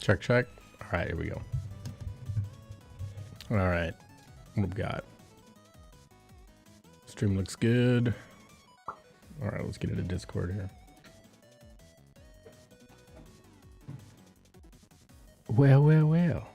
Check, check. All right, here we go. All right, what we got? Stream looks good. All right, let's get into Discord here. Well, well, well.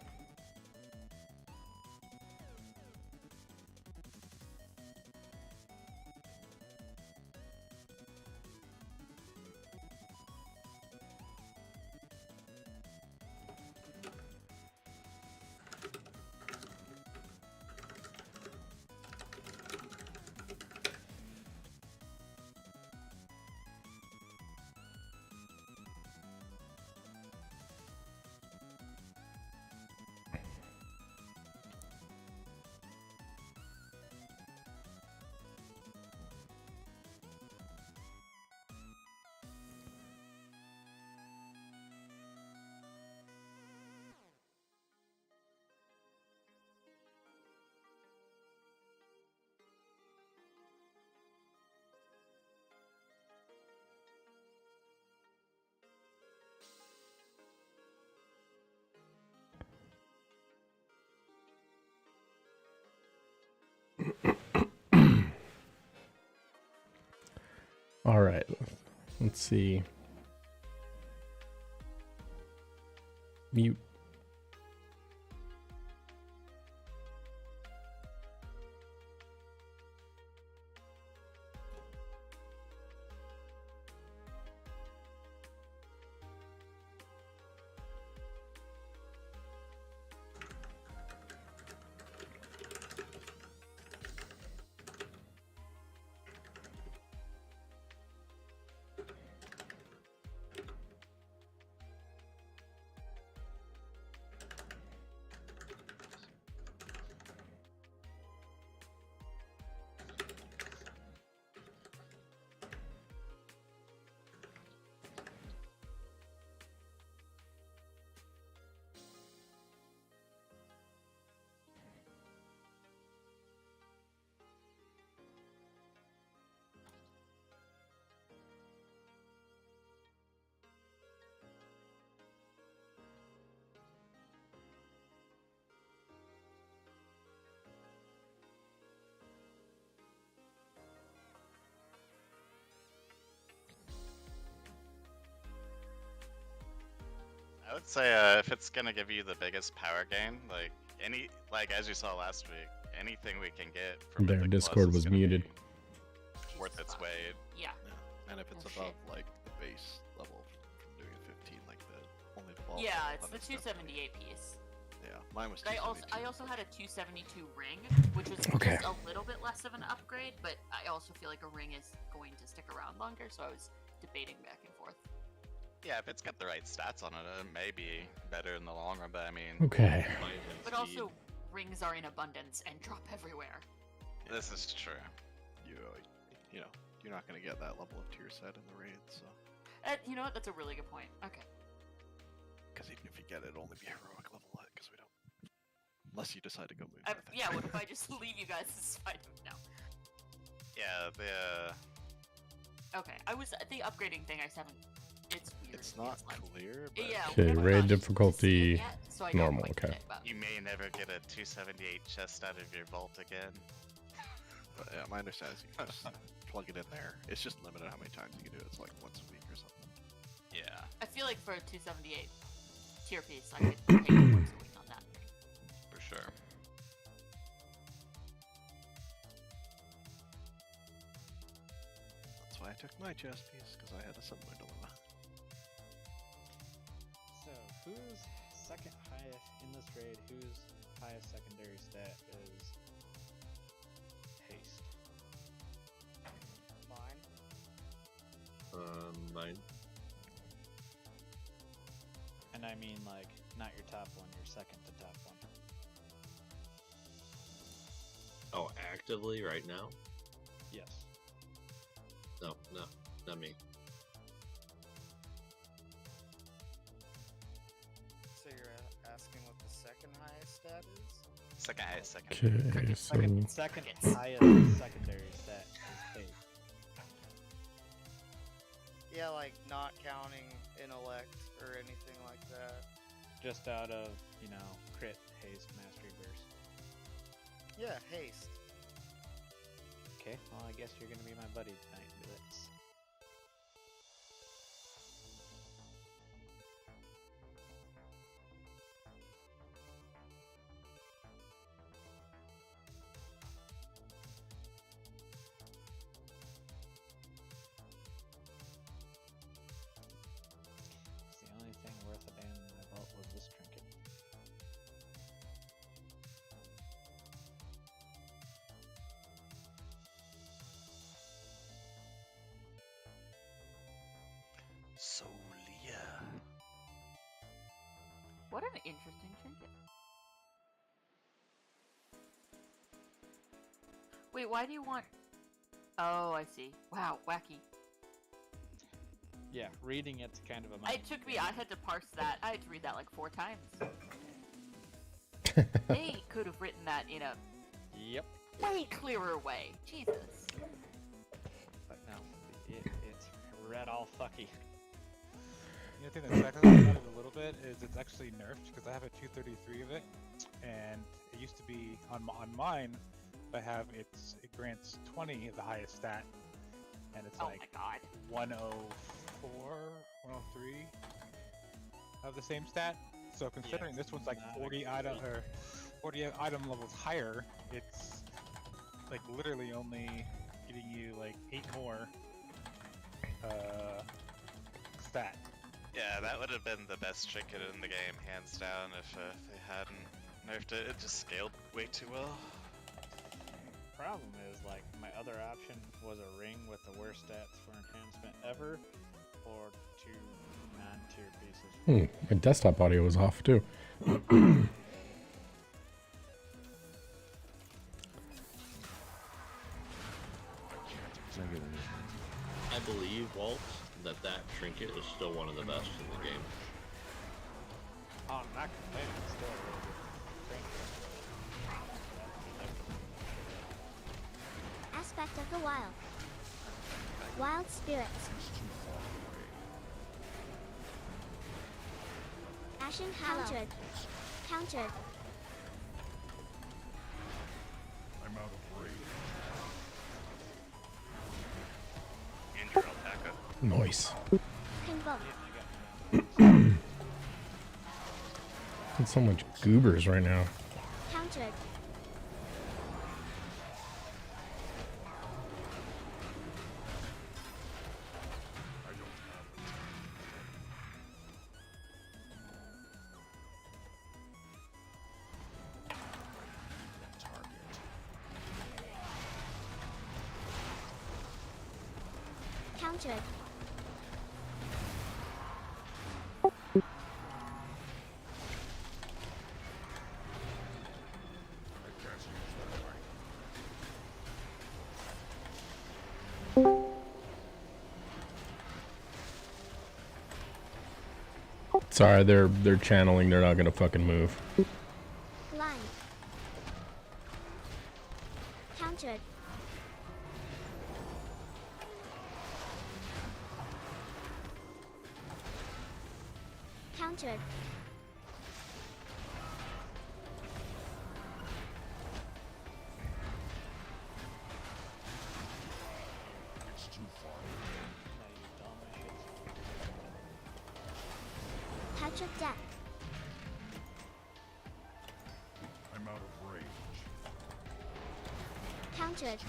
All right, let's see. Mute. I would say if it's gonna give you the biggest power gain, like as you saw last week, anything we can get from Their Mythic Discord Plus was is gonna muted. be worth its weight. Yeah. And if it's Oh, above shit. like the base level from doing 15, like the only the ball. Yeah, it's the 278 piece. Yeah, mine was. But I 272. also had a 272 ring, which was Okay. just a little bit less of an upgrade, but I also feel like a ring is going to stick around longer, so I was debating back and forth. Yeah, if it's got the right stats on it, it may be better in the long run. But I mean, Okay. But also, rings are in abundance and drop everywhere. this is true. You know, you're not gonna get that level of tier set in the raid, so. You know what? That's a really good point. Okay. Because even if you get it, it'll only be heroic level it, because we don't. Unless you decide to go move. Yeah, what if I just leave you guys to fight now? Yeah, Okay, the upgrading thing I just haven't. It's weird. It's not like, clear, but yeah. Okay, we haven't raid gotten to difficulty see it yet, so I don't normal, quite get okay. it, but- you may never get a 278 chest out of your vault again. But yeah, my understanding is you can just plug it in there. It's just limited how many times you can do it. It's like once a week or something. Yeah, I feel like for a 278 tier piece, I could take it once a week on that. for sure. That's why I took my chest piece, because I had a similar dilemma. So, who's second highest in this raid? Whose highest secondary stat is haste? Mine. And I mean, like, not your top one, your second to top one. Oh, actively right now? Yes. No, not me. So you're asking what the second highest stat is? Second highest, second. Okay, so Second Crickets. highest secondary stat is haste. Yeah, like not counting intellect or anything like that. just out of, crit, haste, mastery, burst. Yeah, haste. Okay, well, I guess you're gonna be my buddy tonight and do this. The only thing worth a damn in my vault was this trinket. Solia. What an interesting trinket. Wait, why do you want... Oh, I see. Wow, wacky. Yeah, reading it's kind of a mind It took me... game. I had to parse that. I had to read that like 4 times. They could have written that in a Yep. way clearer way. Jesus. But no, it's read all fucky. The only thing that sucks about it a little bit is it's actually nerfed because I have a 233 of it, and it used to be on mine. It grants 20 of the highest stat, and it's Oh like my god. 104, 103 of the same stat. So considering this one's like not 40 item or 40 item levels higher, it's like literally only getting you like 8 more stat. Yeah, that would have been the best trinket in the game, hands down, if they hadn't nerfed it. It just scaled way too well. Problem is, like, my other option was a ring with the worst stats for enhancement ever, or 2 non-tier pieces. My desktop audio was off too. I believe, Walt, that trinket is still one of the best in the game. Oh, I'm not complaining, it's still a really good trinket. Aspect of the wild. Wild spirits. Ashen Hallow. Countered. I'm out of rage. And your alpaca. Nice. Convoke. Got so much goobers right now. Countered. Countered. Sorry, they're channeling. They're not gonna fucking move. Line. Countered. Countered. Touch of death. I'm out of rage. Countered.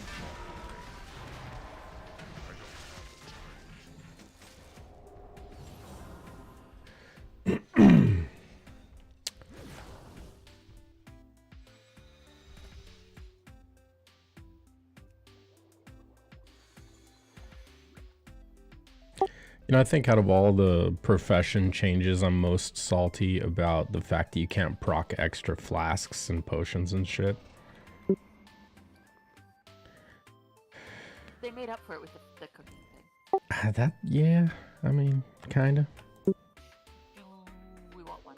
You know, I think out of all the profession changes, I'm most salty about the fact that you can't proc extra flasks and potions and shit. They made up for it with the cooking thing. That, yeah, I mean, kinda. We want one.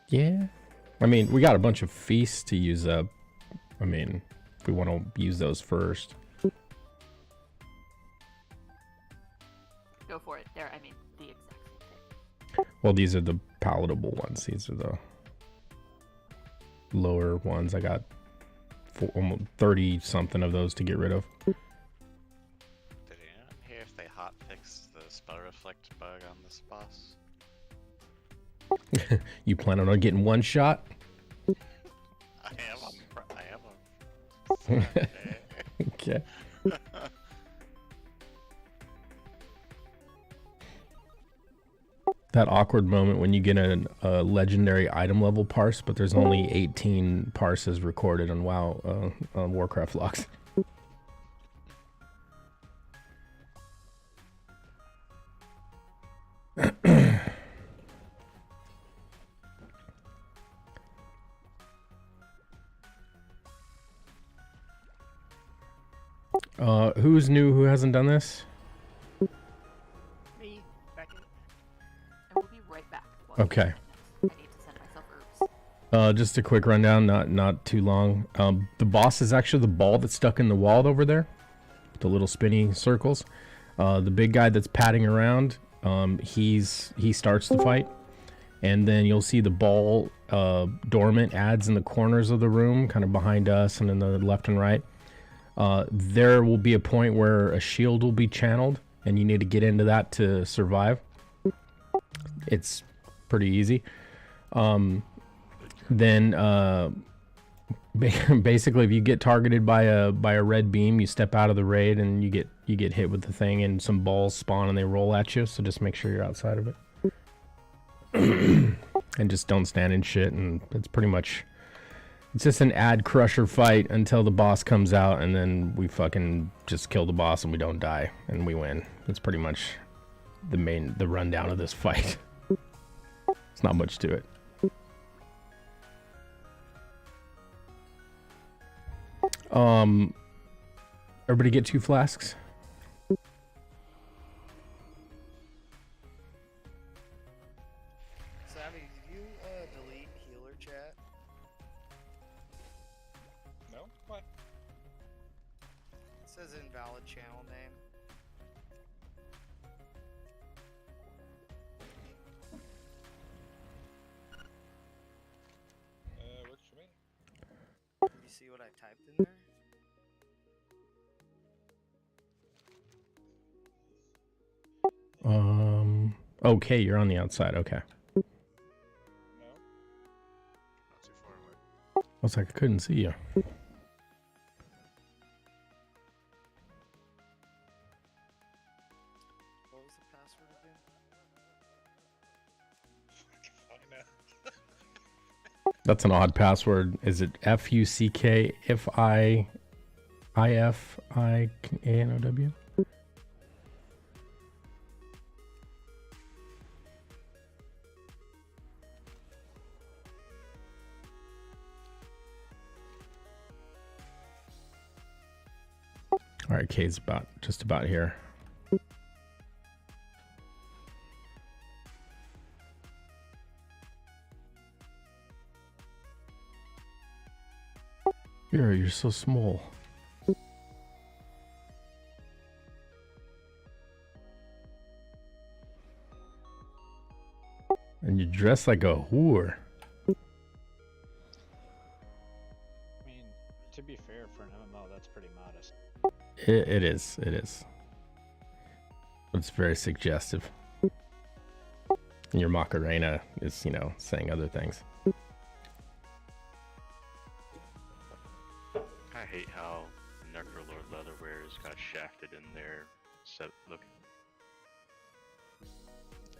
Yeah. I mean, we got a bunch of feasts to use up. I mean, if we want to use those first. Go for it. There, I mean, the exact same thing. Well, these are the palatable ones. These are the lower ones. I got almost 30 something of those to get rid of. Did you hear if they hotfixed the spell reflect bug on this boss? You planning on getting one shot? I am. Okay. That awkward moment when you get a legendary item level parse, but there's only 18 parses recorded on WoW on Warcraft logs. Who's new? Who hasn't done this? Me, Becky. And we'll be right back. Okay. I need to send myself herbs. Just a quick rundown, not too long. The boss is actually the ball that's stuck in the wall over there, the little spinny circles. The big guy that's padding around, he starts the fight, and then you'll see the ball dormant adds in the corners of the room, kind of behind us and in the left and right. There will be a point where a shield will be channeled, and you need to get into that to survive. It's pretty easy. Then basically, if you get targeted by a red beam, you step out of the raid and you get hit with the thing, and some balls spawn and they roll at you. So just make sure you're outside of it, and just don't stand in shit. And it's pretty much. It's just an ad crusher fight until the boss comes out, and then we fucking just kill the boss and we don't die and we win. That's pretty much the rundown of this fight. It's not much to it. Everybody get 2 flasks? Sammy, did you delete healer chat? No? What? It says invalid channel name. Works for me. You see what I typed in there? Okay, you're on the outside. Okay. No? Not too far away. I was like, I couldn't see you. What was the password again? That's an odd password. Is it FUCKFIIFIANOW? All right, Kay's just about here. You're so small. And you dress like a whore. I mean, to be fair, for an MMO, that's pretty modest. It is. But it's very suggestive. And your Macarena is, saying other things. I hate how Necrolord Leatherwear is kind of shafted in their set look.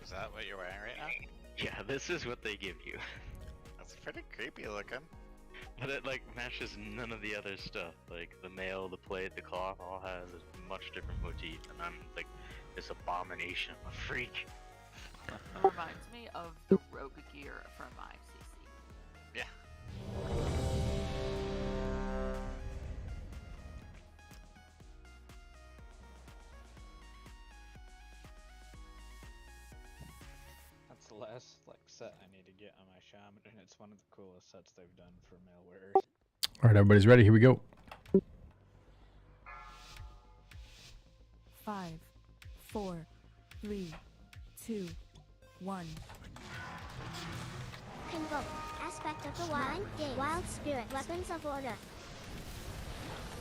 Is that what you're wearing right now? Yeah, this is what they give you. That's pretty creepy looking. But it matches none of the other stuff. Like the mail, the plate, the cloth all has a much different motif, and I'm like this abomination of a freak. It reminds me of the rogue gear from ICC. Yeah. That's the last set I need to get on my shaman, and it's one of the coolest sets they've done for mail wearers. All right, everybody's ready. Here we go. 5, 4, 3, 2, 1. Convoke. Aspect of the wild. Wild spirit. Weapons of order.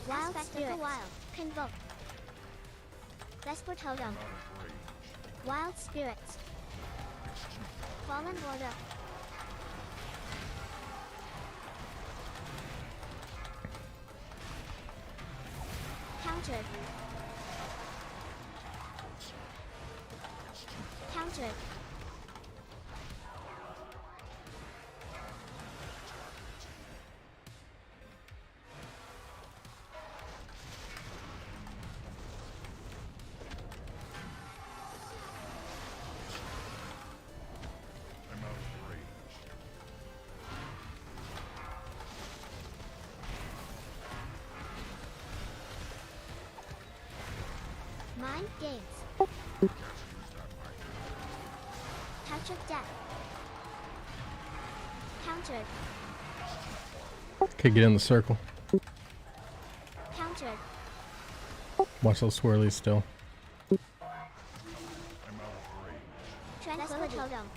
Wild spirit. Of the wild. Convoke. Vesper totem. Wild spirits. Fallen order. Countered. Countered. Mind games. Touch of death. Countered. Okay, get in the circle. Countered. Watch those swirlies still. Tranquility totem.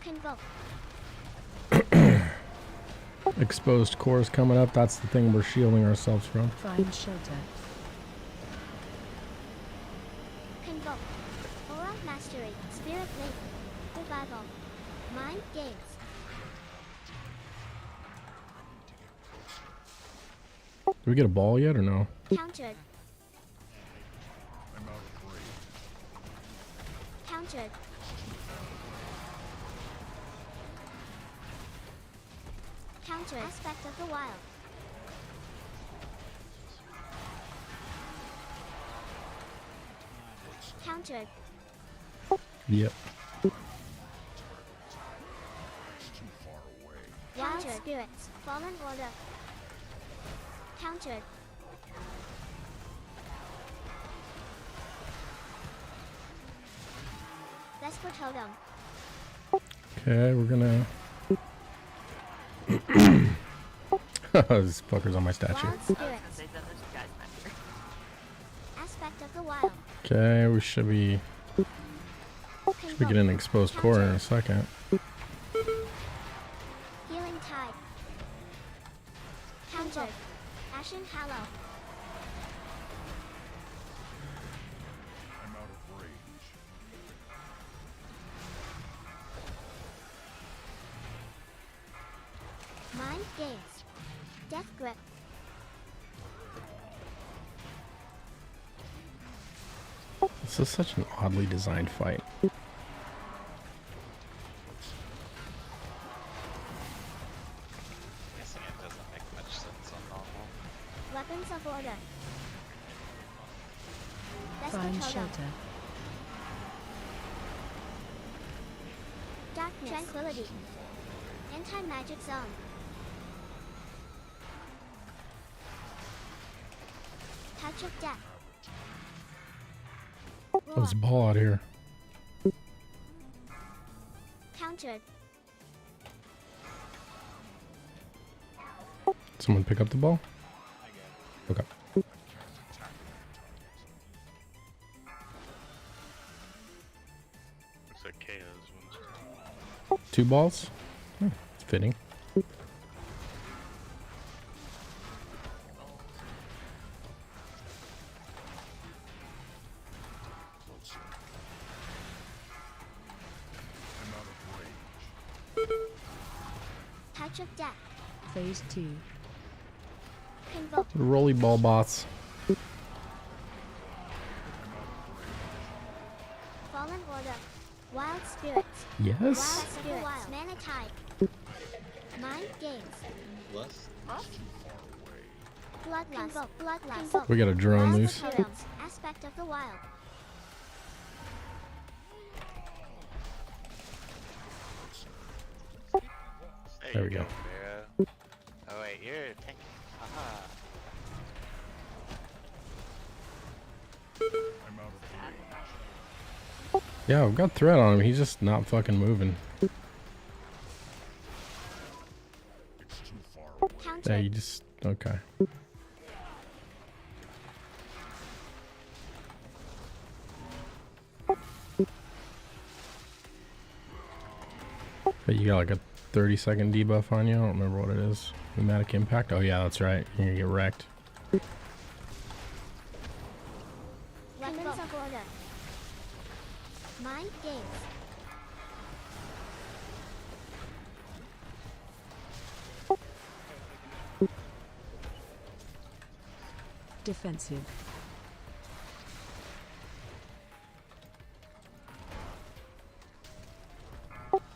Convoke. Exposed cores coming up. That's the thing we're shielding ourselves from. Find shelter. Convoke. Aura mastery. Spirit link. Revival. Mind games. Did we get a ball yet or no? Countered. Countered. Counter aspect of the wild. Countered. Yep. Wild spirits. Fallen order. Countered. Vesper totem. Okay, we're gonna. This fucker's on my statue. Wild I was gonna spirits. say that there's guys back here. Aspect of the wild. Okay, we should be getting an exposed core in a second. Healing tide. Countered. Ashen hallow. Mind gaze. Death grip. This is such an oddly designed fight. Guessing it doesn't make much sense on normal. Weapons of order. Vesper Find totem. shelter. Darkness. Tranquility. Anti-magic zone. Touch of death. Oh, there's a ball out here. Countered. Someone pick up the ball? Okay. Looks like KO's ones. 2 balls? It's fitting. Touch of death. Phase 2. Convoke. Rolly ball bots. Fallen order. Wild spirits. Yes? Wild spirits. Mana tide. Mind games. Less. Bloodlust. Bloodlust. We got a drone Wild loose. spirits. Aspect of the wild. There we go. Vera. Oh wait, you're a tank. Haha. Yeah, I've got threat on him. He's just not fucking moving. Yeah, you just okay. But you got like a 30-second debuff on you. I don't remember what it is. Pneumatic impact. Oh yeah, that's right. You're gonna get wrecked. Weapons of Order. Mind games. Defensive.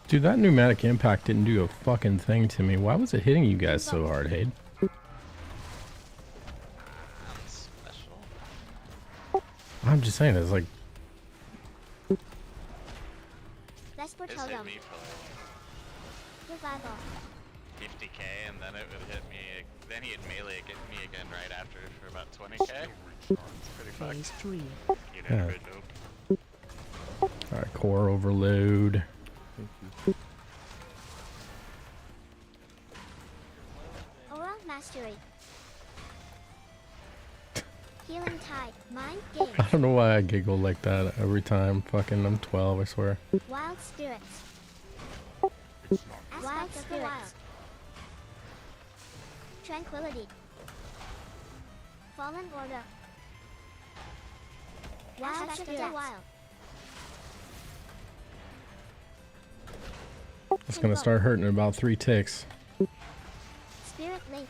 Dude, that pneumatic impact didn't do a fucking thing to me. Why was it hitting you guys so hard, Hade? Special. I'm just saying, it's like Vesper It's hit Totem. me for Revival. 50k, and then it would hit me. Then he'd melee get me again right after for about 20k. It's pretty Phase fucked. 3. You Yeah. never know. alright, core overload. Aura Mastery. Healing Tide. Mind games. I don't know why I giggle like that every time. Fucking, I'm 12, I swear. Wild Spirits. Wild Spirits. Tranquility. Fallen Order. Wild Spirits. Wild. It's gonna start hurting in about 3 ticks. Spirit Link.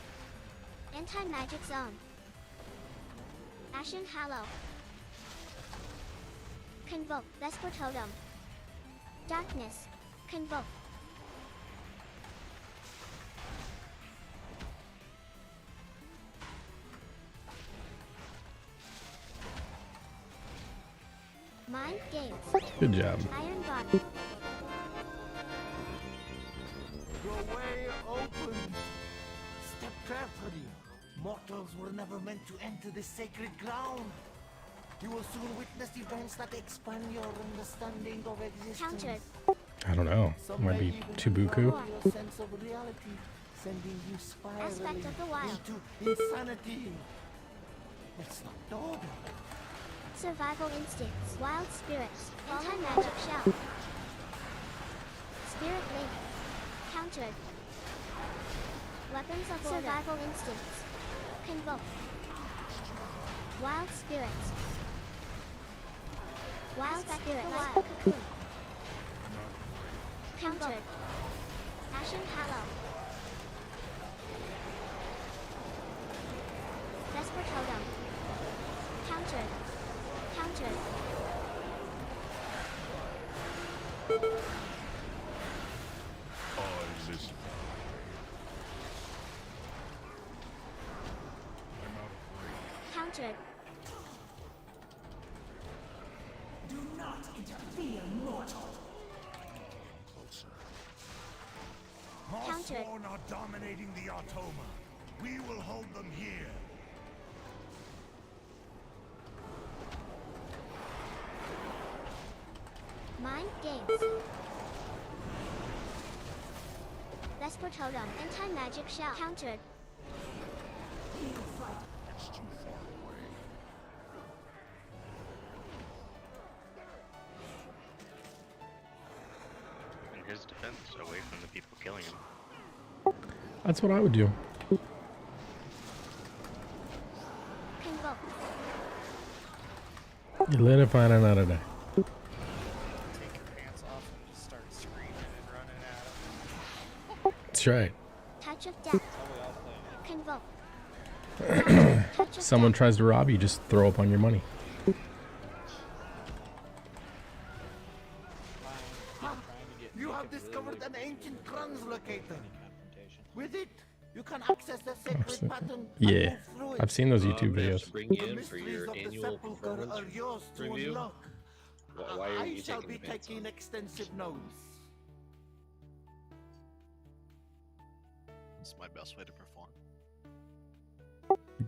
Anti-Magic Zone. Ashen Hallow. Convoke. Vesper Totem. Darkness. Convoke. Mind Games. Good job. Iron Body. The way opens. Step carefully. Mortals were never meant to enter this sacred ground. You will soon witness events that expand your understanding of existence. Countered. I don't know. Some Might may be even Tubuku. devour your sense of reality, sending you spiraling Aspect of the wild. into insanity. It's not order. Survival Instincts. Wild Spirits. Anti-Magic Shell. Spirit Link. Countered. Weapons of Order. Survival Instincts. Convoke. Wild Spirits. Wild Spirit. Wild Cocoon. Countered. Ashen Hallow. Vesper Totem. Countered. Countered. Countered. Do not interfere, mortal. Countered. Mossborn are dominating the Automa. We will hold them here. Mind Games. Vesper Totem. Anti-Magic Shell. Countered. It's too far away. In his defense, away from the people killing him. That's what I would do. Convoke. You let it find another day. Take your pants off and just start screaming and running at him. That's right. Touch of Death. That's how we all play. Convoke. Touch of Someone Death. tries to rob you, just throw up on your money. Trying to get You make have it really, discovered really an big ancient before Krunz locator. any confrontation. With it, you can access the sacred seen- pattern and Yeah, move through it. I've seen those YouTube We have videos. to bring The you in for mysteries your of the annual Sepulcher performance are yours to review. unlock. Why are I you shall taking be the pants taking off? extensive notes. It's my best way to perform.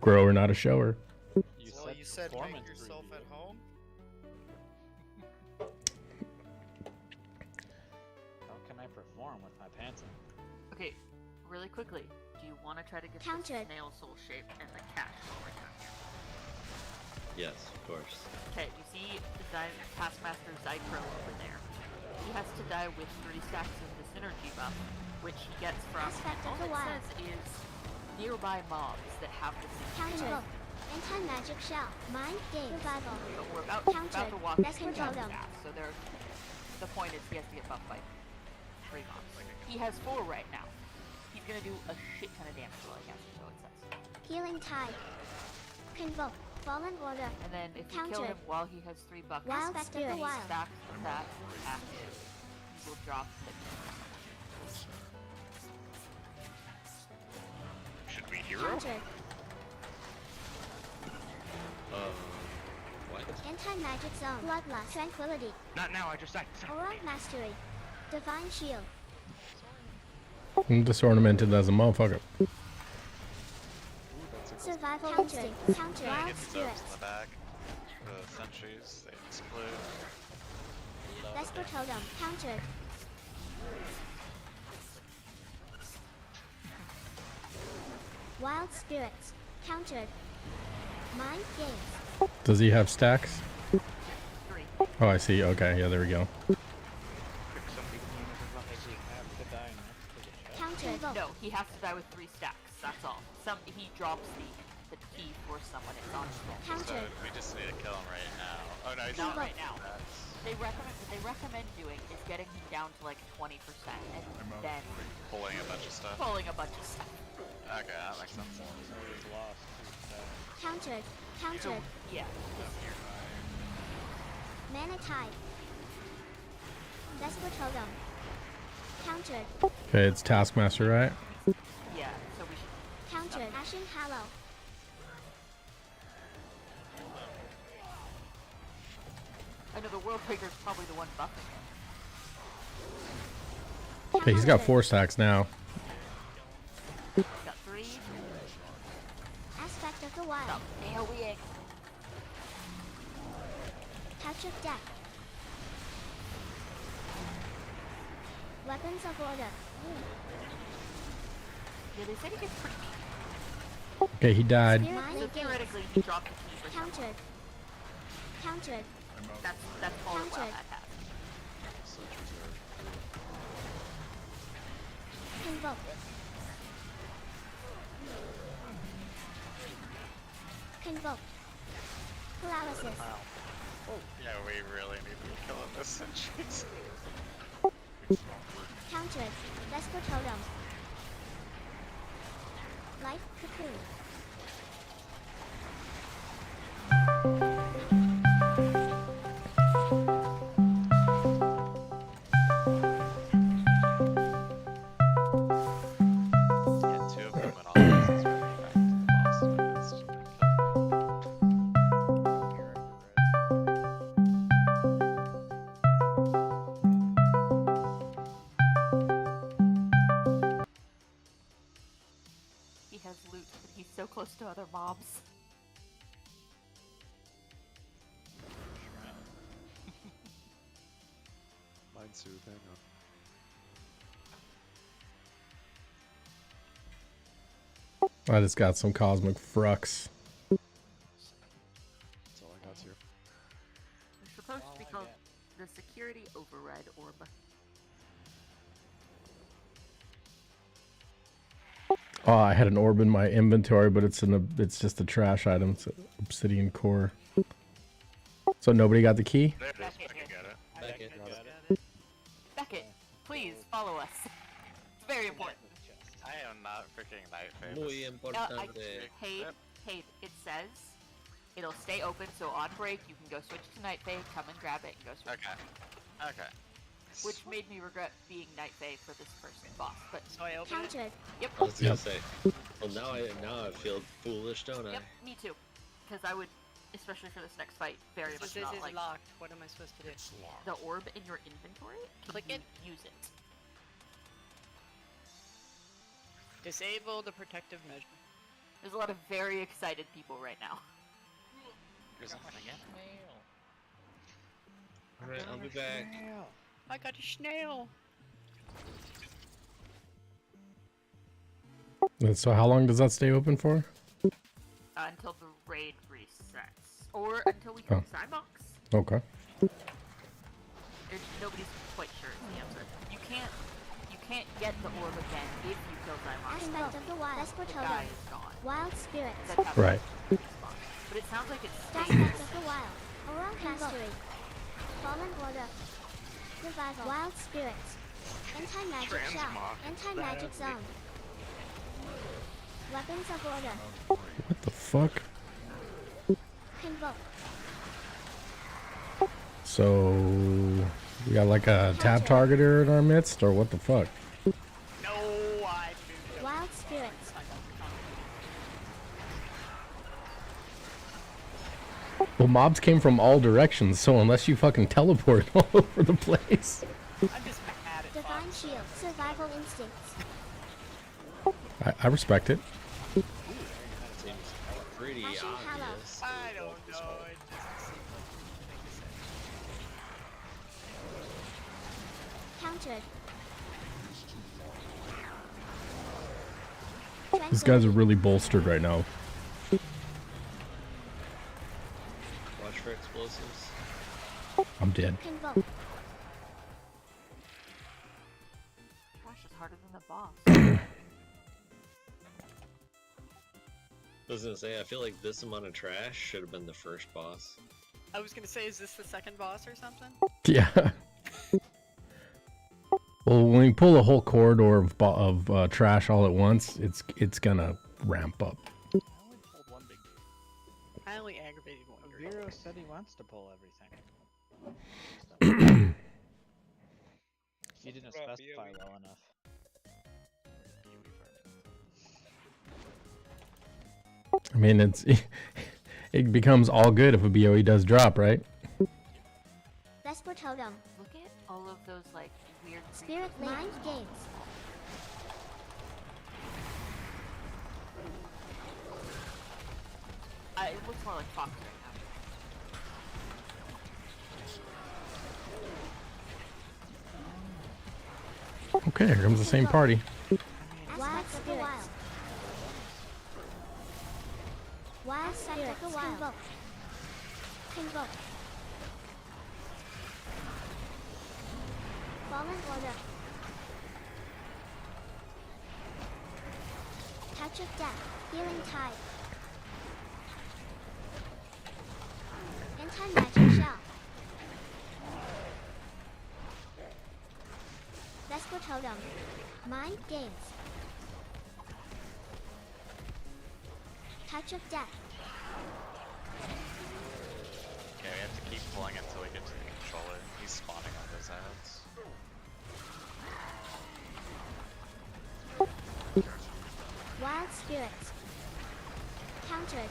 Grower, not a shower. You Well, said you said make performance yourself review. at home. How can I perform with my pants on? Okay, really quickly. do you want to try to get Countered. the snail soul shape and the cash soul return? Yes, of course. Okay, you see Taskmaster Zypro over there. He has to die with 3 stacks of the synergy buff, which he gets from, Aspect and of all the it wild. says is nearby mobs that have the synergy Counter. buff. Anti-magic shell. Mind game. Survival. But we're about Countered. to walk That's into control that them. fast, so the point is he has to get buffed by 3 mobs. He has 4 right now. He's gonna do a shit ton of damage while he has it, so it says. Healing tide. Convoke. Fallen order. And then if we kill him Countered. while he has 3 buckets, Wild and spirit. he Wild. stacks of that active, he will drop the Should we hero? Countered. What? Anti-magic zone. Bloodlust. Tranquility. Not now, I just died. Aura mastery. Divine shield. I'm disornamented as a motherfucker. Survival instinct. Counter. Trying to Wild get these spirit. orbs in the back. The sentries, they explode. Vesper totem. Countered. Wild spirits. Countered. Mind games. Does he have stacks? 3. Oh, I see. Okay, yeah, there we go. Does he have to die next to the chest? Countered. No, he has to die with 3 stacks. That's all. He drops the key for someone. It's on his So Countered. we just need to kill him right now. Oh no, he's Not not right now. What they recommend doing is getting him down to like 20% and then Pulling a bunch of stuff. pulling a bunch of stuff. Okay, that makes sense. So he's lost 2 stacks. Countered. Countered. Yeah. Mana tide. Vesper totem. Countered. Okay, it's Taskmaster, right? Yeah, so we should. Countered. Ashen Hallow. I know the World Breaker's probably the one buffing him. Okay, he's got 4 stacks now. Got 3. Aspect of the wild. Stop AoEing. Couch of death. Weapons of order. Yeah, they said he gets pretty mean. Okay, he died. Spirit So blade gaze. theoretically, he dropped the key for someone. Countered. Countered. That's all the Countered. that has. Convoke. Convoke. Paralysis. Yeah, we really need to kill him this sentries. Countered. Vesper totem. Life cocoon. Yeah, 2 of them and all this is really back to the boss, but it's just gonna kill him. He has loot, but he's so close to other mobs. Mind soothe, hang on. I just got some cosmic frux. That's all I got here. It's supposed to be called the Security Override Orb. Oh, I had an orb in my inventory, but it's just a trash item. It's an obsidian core. So nobody got the key? There it is, Beckett I can get it. Beckett. Beckett, please follow us. It's very important. I am not freaking night Muy famous. importante. Hey, it says it'll stay open, so on break you can go switch to Night Fae, come and grab it, and go switch. Okay. Okay. Which made me regret being Night Fae for this person boss, but So I open it. Countered. yep, I was gonna say. Well, now I feel foolish, don't I? yep, me too. Because I would, especially for this next fight, very So much this not is like locked. What am I supposed to do? the orb in your inventory. Click you it. Use it. Disable the protective measure. There's a lot of very excited people right now. Here's something again. Alright, I'll be back. I got a snail. And so how long does that stay open for? Until the raid resets. Or until we kill Cybox. Okay. Nobody's quite sure is the answer. You can't get the orb again if you kill Cybox. Aspect of the wild. The guy is gone. Wild spirits. That's how Right. But it sounds like it's Aspect of the wild. Aurora mastery. Fallen order. Revival. Wild spirits. Anti-magic shell. Transmog. Anti-magic zone. Weapons of order. What the fuck? Convoke. So we got like a tab targeter in our midst, or what the fuck? No, I moved. Wild spirits. Well, mobs came from all directions, so unless you fucking teleport all over the place. I'm just mad at Divine Fox. shield. Survival instincts. I respect it. Seems pretty Ashen Hallow. obvious. I don't know. It doesn't seem like the thing to say. Countered. These guys are really bolstered right now. Watch for explosives. I'm dead. Convoke. Gosh, it's harder than the boss. I was gonna say, I feel like this amount of trash should have been the first boss. I was gonna say, is this the second boss or something? Yeah. Well, when we pull a whole corridor of trash all at once, it's gonna ramp up. I only pulled one big dude. I only aggravated one. Vero said he wants to pull everything. He didn't specify well enough. I mean, it becomes all good if a BOE does drop, right? Vesper totem. Look at all of those like weird Spirit mind games. It looks more like Fox right Okay, here comes the same party. Wild spirits. Wild spirits. Convoke. Convoke. Fallen order. Touch of death. Healing tide. Anti-magic shell. Vesper totem. Mind games. Touch of death. Okay, we have to keep pulling until we get to the controller. He's spawning on those ads. Wild spirits. Countered.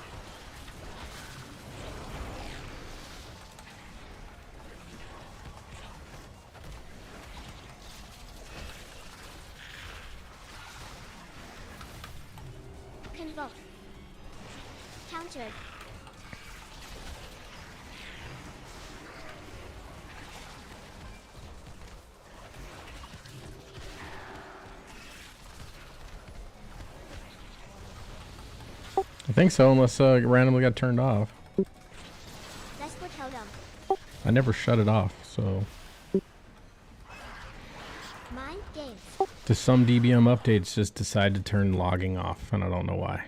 Convoke. Countered. I think so, unless it randomly got turned off. Vesper totem. I never shut it off, so Mind games. just some DBM updates just decide to turn logging off, and I don't know why.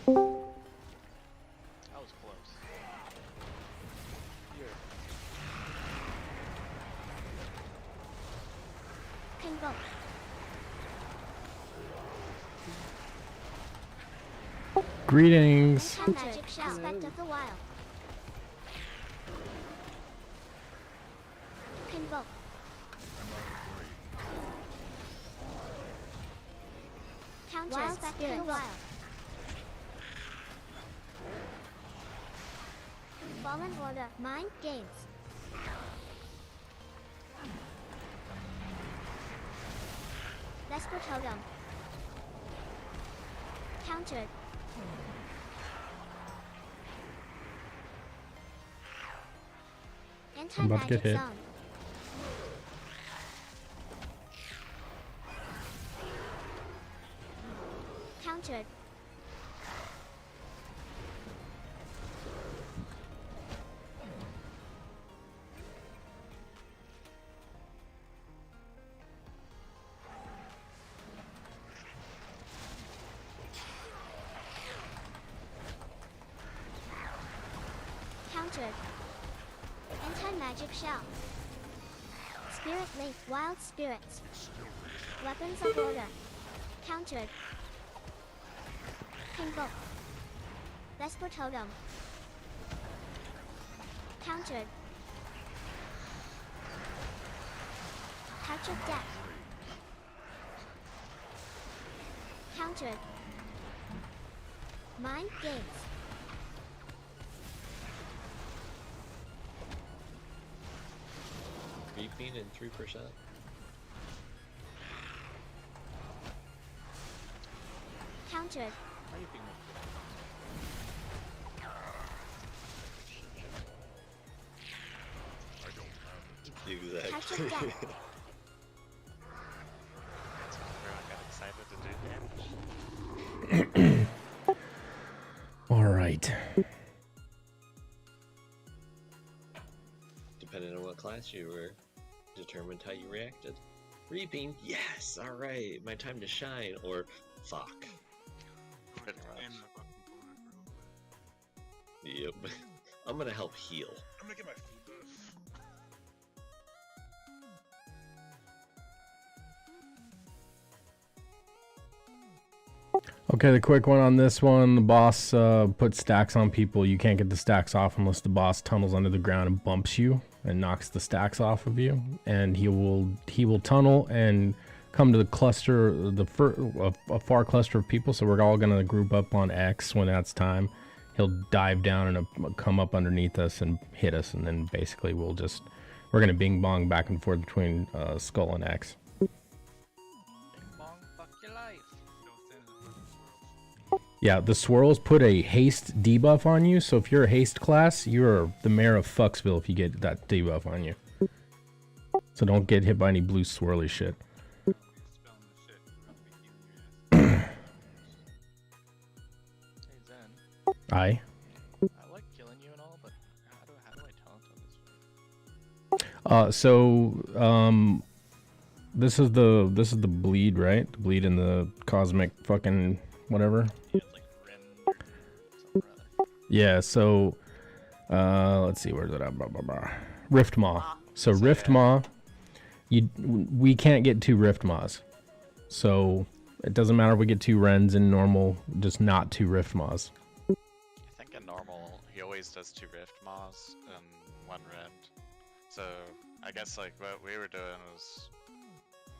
That was close. Here. Convoke. Greetings. Anti-magic shell. Aspect of the wild. Convoke. Counter. Wild spectre of the wild. Fallen order. Mind games. Vesper totem. Countered. Enter I'm about to get magic hit. zone. Countered. Countered. Enter magic shell. Spirit link. Wild spirits. Weapons of order. Countered. Convoke. Vesper totem. Countered. Touch of death. Countered. Mind gaze. Creeping in 3%. Countered. Touch of Exactly. death. That's when everyone got excited to do damage. All right. Depending on what class you were, determined how you reacted. Reaping, yes, alright, my time to shine, or fuck. Pretty much. Yep. I'm gonna help heal. I'm gonna get my food buff. Okay, the quick one on this one. The boss puts stacks on people. You can't get the stacks off unless the boss tunnels under the ground and bumps you and knocks the stacks off of you. And he will tunnel and come to the cluster, a far cluster of people. So we're all gonna group up on X when that's time. He'll dive down and come up underneath us and hit us, and then basically we're gonna bing bong back and forth between Skull and X. Bong, fuck your life. Yeah, the swirls put a haste debuff on you, so if you're a haste class, you're the mayor of Fucksville if you get that debuff on you. So don't get hit by any blue swirly shit. Hey Zen, Aye. I like killing you and all, but how do I taunt on this one? This is the bleed, right? The bleed in the cosmic fucking whatever. Yeah, it's like Ren or something or other. Yeah, so let's see, where's it at? Blah, blah, blah. Rift Maw. So Rift Maw, we can't get 2 Rift Maws. So it doesn't matter if we get 2 Rens in normal, just not 2 Rift Maws. I think in normal, he always does 2 Rift Maws and 1 Rend. So I guess like what we were doing was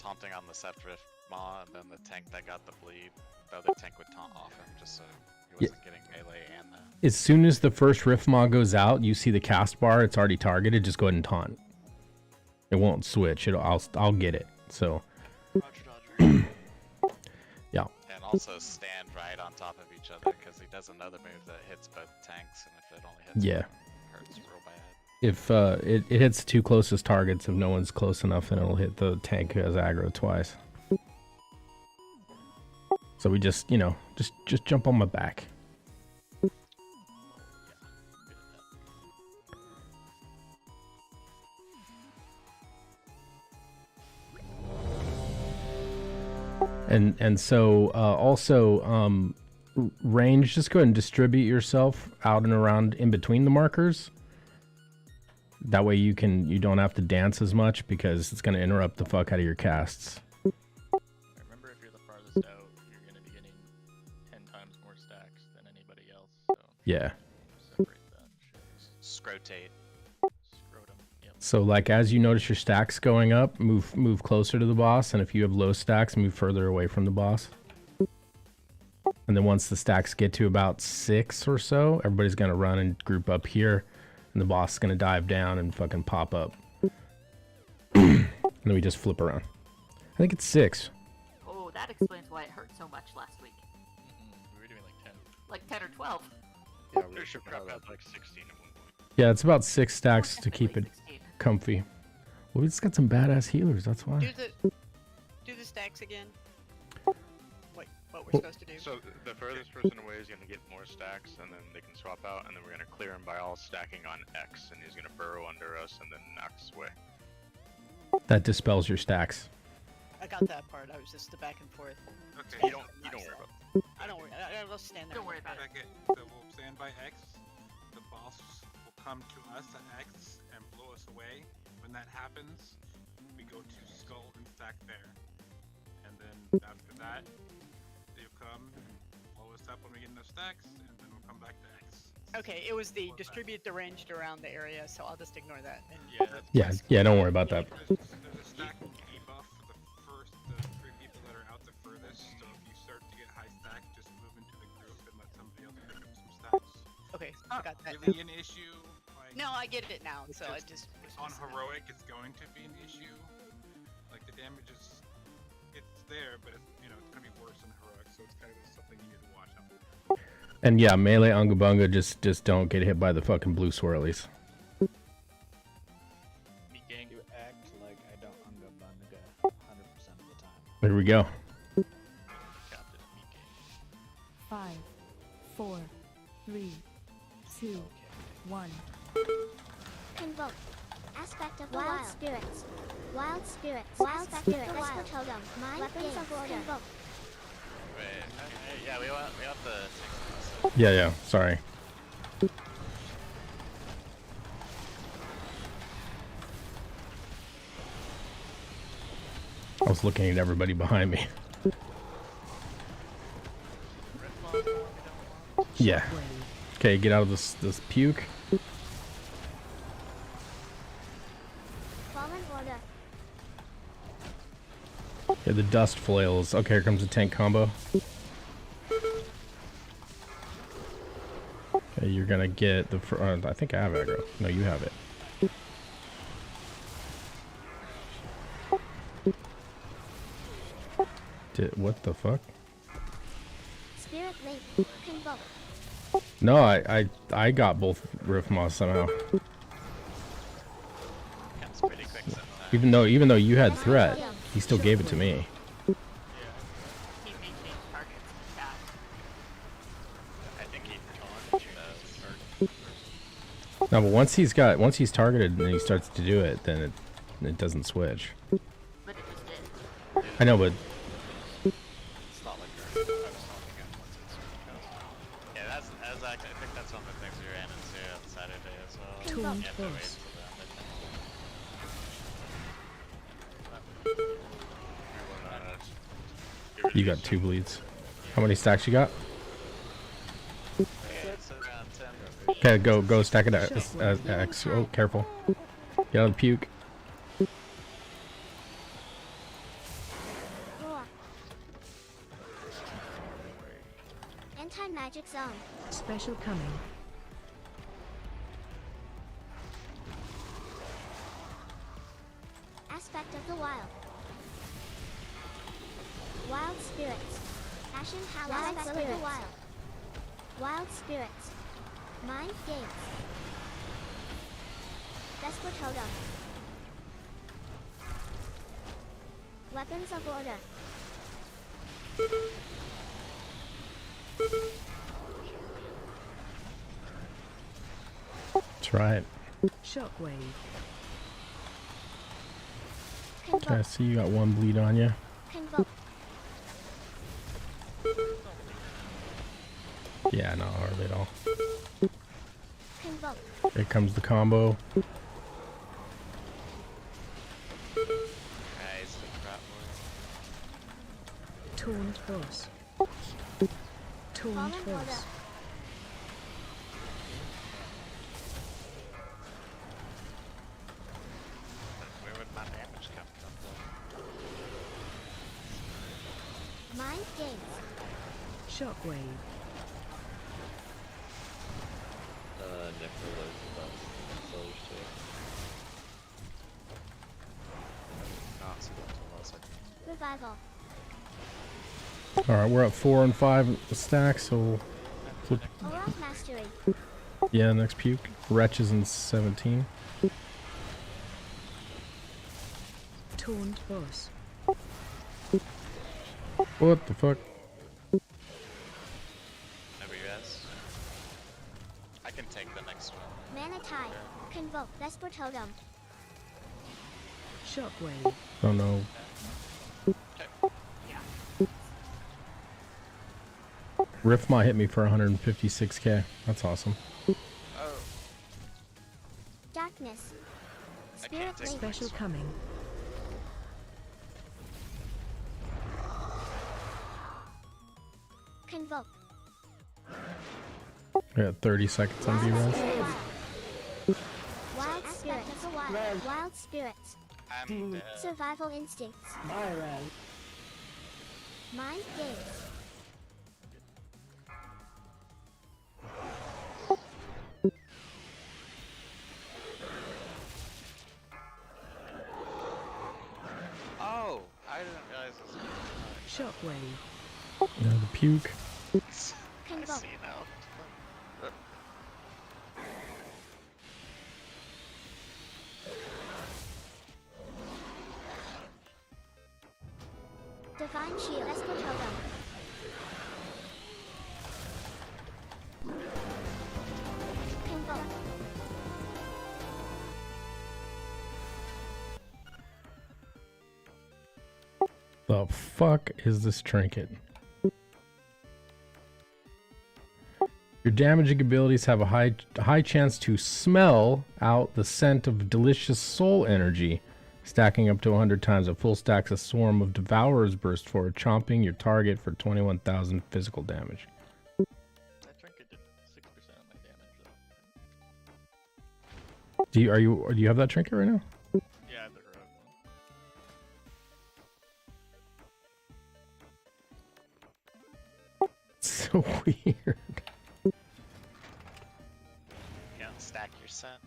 taunting on the Sept Rift Maw, and then the tank that got the bleed, the other tank would taunt off him just so he wasn't getting melee and that. As soon as the first Rift Maw goes out, you see the cast bar, it's already targeted, just go ahead and taunt. It won't switch, I'll get it, so. Roger. Yeah. And also stand right on top of each other, because he does another move that hits both tanks, and if it only hits Yeah. one, it hurts real bad. If it hits the 2 closest targets, if no one's close enough, then it'll hit the tank who has aggro twice. So we just, just jump on my back. And so also range, just go ahead and distribute yourself out and around in between the markers. That way you don't have to dance as much, because it's going to interrupt the fuck out of your casts. Remember, if you're the farthest out, you're going to be getting 10 times more stacks than anybody else. So Yeah. separate that shit. Scrotate. Scrotum. Yep. So like as you notice your stacks going up, move closer to the boss, and if you have low stacks, move further away from the boss. And then once the stacks get to about 6 or so, everybody's going to run and group up here, and the boss is going to dive down and fucking pop up. And then we just flip around. I think it's 6. Oh, that explains why it hurt so much last week. We were doing like 10. Like 10 or 12. Yeah, we Pretty sure should Prog have had like 16 at one point. Yeah, it's about 6 stacks to keep it. 16. comfy. Well, we just got some badass healers. That's why. Do the stacks again. What we're supposed to do. So the furthest person away is gonna get more stacks, and then they can swap out, and then we're gonna clear him by all stacking on X, and he's gonna burrow under us, and then knock us away. That dispels your stacks. I got that part. I was just the back and forth. Okay. You don't worry about I don't worry. I'll stand there. Don't worry about it. Okay, so we'll stand by X. The boss will come to us at X and blow us away. When that happens, we go to Skull and stack there. And then after that, they'll come and blow us up when we get enough stacks, and then we'll come back to X. Okay, it was the distribute the ranged around the area, so I'll just ignore that. And Yeah, don't worry about that. There's a stack debuff for the 3 people that are out the furthest. So if you start to get high stack, just move into the group and let somebody else pick up some stacks. Okay, I got that. Really an issue. Like, No, I get it now. So I just on heroic, it's going to be an issue. Like the damage is, it's there, but it's it's gonna be worse than heroic. So it's kind of something you need to watch out for. And yeah, melee Unga Bunga, just don't get hit by the fucking blue swirlies. You act like I don't unga bunga 100% of the time. There we go. 5, 4, 3, 2, 1. Convoke. Aspect of the wild spirits. Wild spirits. Wild spirits. Vesper totem. Mind weapons of order. Convoke. Wait, okay, yeah, we want the. Yeah, sorry. I was looking at everybody behind me. Yeah. Okay, get out of this puke. Fallen order. Okay, the dust flails. Okay, here comes the tank combo. Okay, you're gonna get the. I think I have aggro. No, you have it. What the fuck? Spirit link. Convoke. No, I got both Rift Moss somehow. Comes pretty quick sometimes. Even though you had threat, he still gave it to me. He maintains targets in chat. I think he does. No, but once he's targeted and he starts to do it, then it doesn't switch. But it just did. I know, but It's not like I was talking again once it's yeah, that's actually, I think that's one of the things we ran into on Saturday as well. Two You on have to wait close. for them, you got 2 bleeds. How many stacks you got? It's around 10. Okay, go stack it at X. Oh, careful. Get out of the puke. Roar. Anti-magic zone. Special coming. Aspect of the wild. Wild spirits. Ashen Hallow. Aspect of the wild. Wild spirits. Mind gates. Vesper totem. Weapons of order. That's right. Shockwave. Okay, I see you got 1 bleed on you. Convoke. Yeah, not hardly at all. Convoke. Here comes the combo. Nice, the crap boy. Taunt boss. Taunt Fallen boss. order. Where would my damage come from though? Mind gates. Shockwave. Necrolos the best. Soldiers too. Not Sepulcher, well, so Revival. Alright, we're at 4 and 5 stacks, so flip. Oral mastery. Yeah, next puke. Wretch is in 17. Taunt boss. What the fuck? WS. I can take the next one. Mana Tide. Convoke Vesper Totem. Shockwave. Oh no. Riftma hit me for 156k. That's awesome. Oh, Darkness. I Spirit can't take Link. Special coming. Convoke. I got 30 seconds on B-Res. Wild Spirit of the Wild. Wild Spirits. I'm dead. Survival Instincts. Mind Gaze. Oh, I didn't realize this was Shockwave. Yeah, the puke. I Convoke. see now. Divine Shield. Vesper Totem. Convoke. The fuck is this trinket? Your damaging abilities have a high chance to smell out the scent of delicious soul energy, stacking up to 100 times. A full stacks a swarm of devourers burst forward, chomping your target for 21,000 physical damage. That trinket did 6% of my damage though. Do you have that trinket right now? Yeah, I have the heroic one. So weird. You don't stack your scent.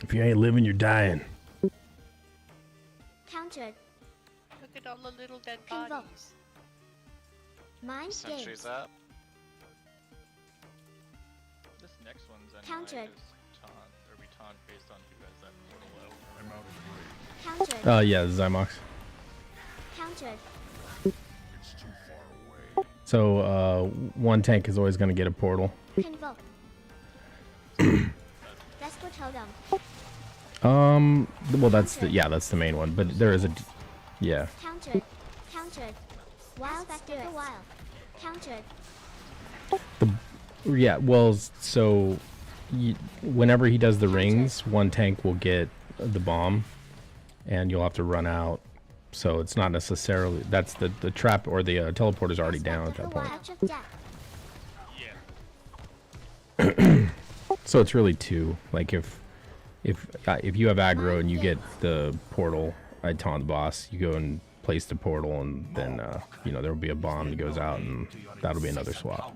If you ain't living, you're dying. Countered. Look at all the little dead Convoke. bodies. Mind Gaze. Sentries up. This next one's Countered. taunt, or we taunt based on who has that portal out. Countered. Yeah, Zymox. Countered. So, one tank is always going to get a portal. Convoke. Vesper Totem. Well, that's the main one, but there is yeah. Countered. Countered. Wild Spirit. Wild. Countered. Yeah, well, so whenever he does the rings, one tank will get the bomb, and you'll have to run out. So it's not necessarily that's the trap or the teleporter's already down at that point. Touch of Death. So it's really two. Like if you have aggro and you get the portal, I taunt the boss. You go and place the portal, and then there will be a bomb that goes out, and that'll be another swap.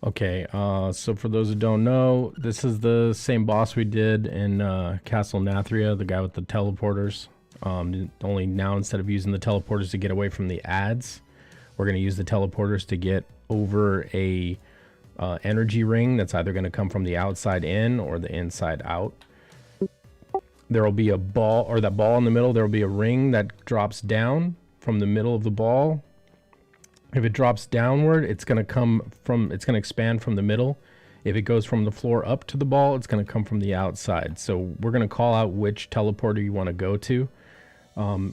Okay, so for those who don't know, this is the same boss we did in Castle Nathria, the guy with the teleporters. Only now, instead of using the teleporters to get away from the ads, we're going to use the teleporters to get over a energy ring that's either going to come from the outside in or the inside out. There will be a ball, or that ball in the middle, there will be a ring that drops down from the middle of the ball. If it drops downward, it's going to expand from the middle. If it goes from the floor up to the ball, it's going to come from the outside. So we're going to call out which teleporter you want to go to.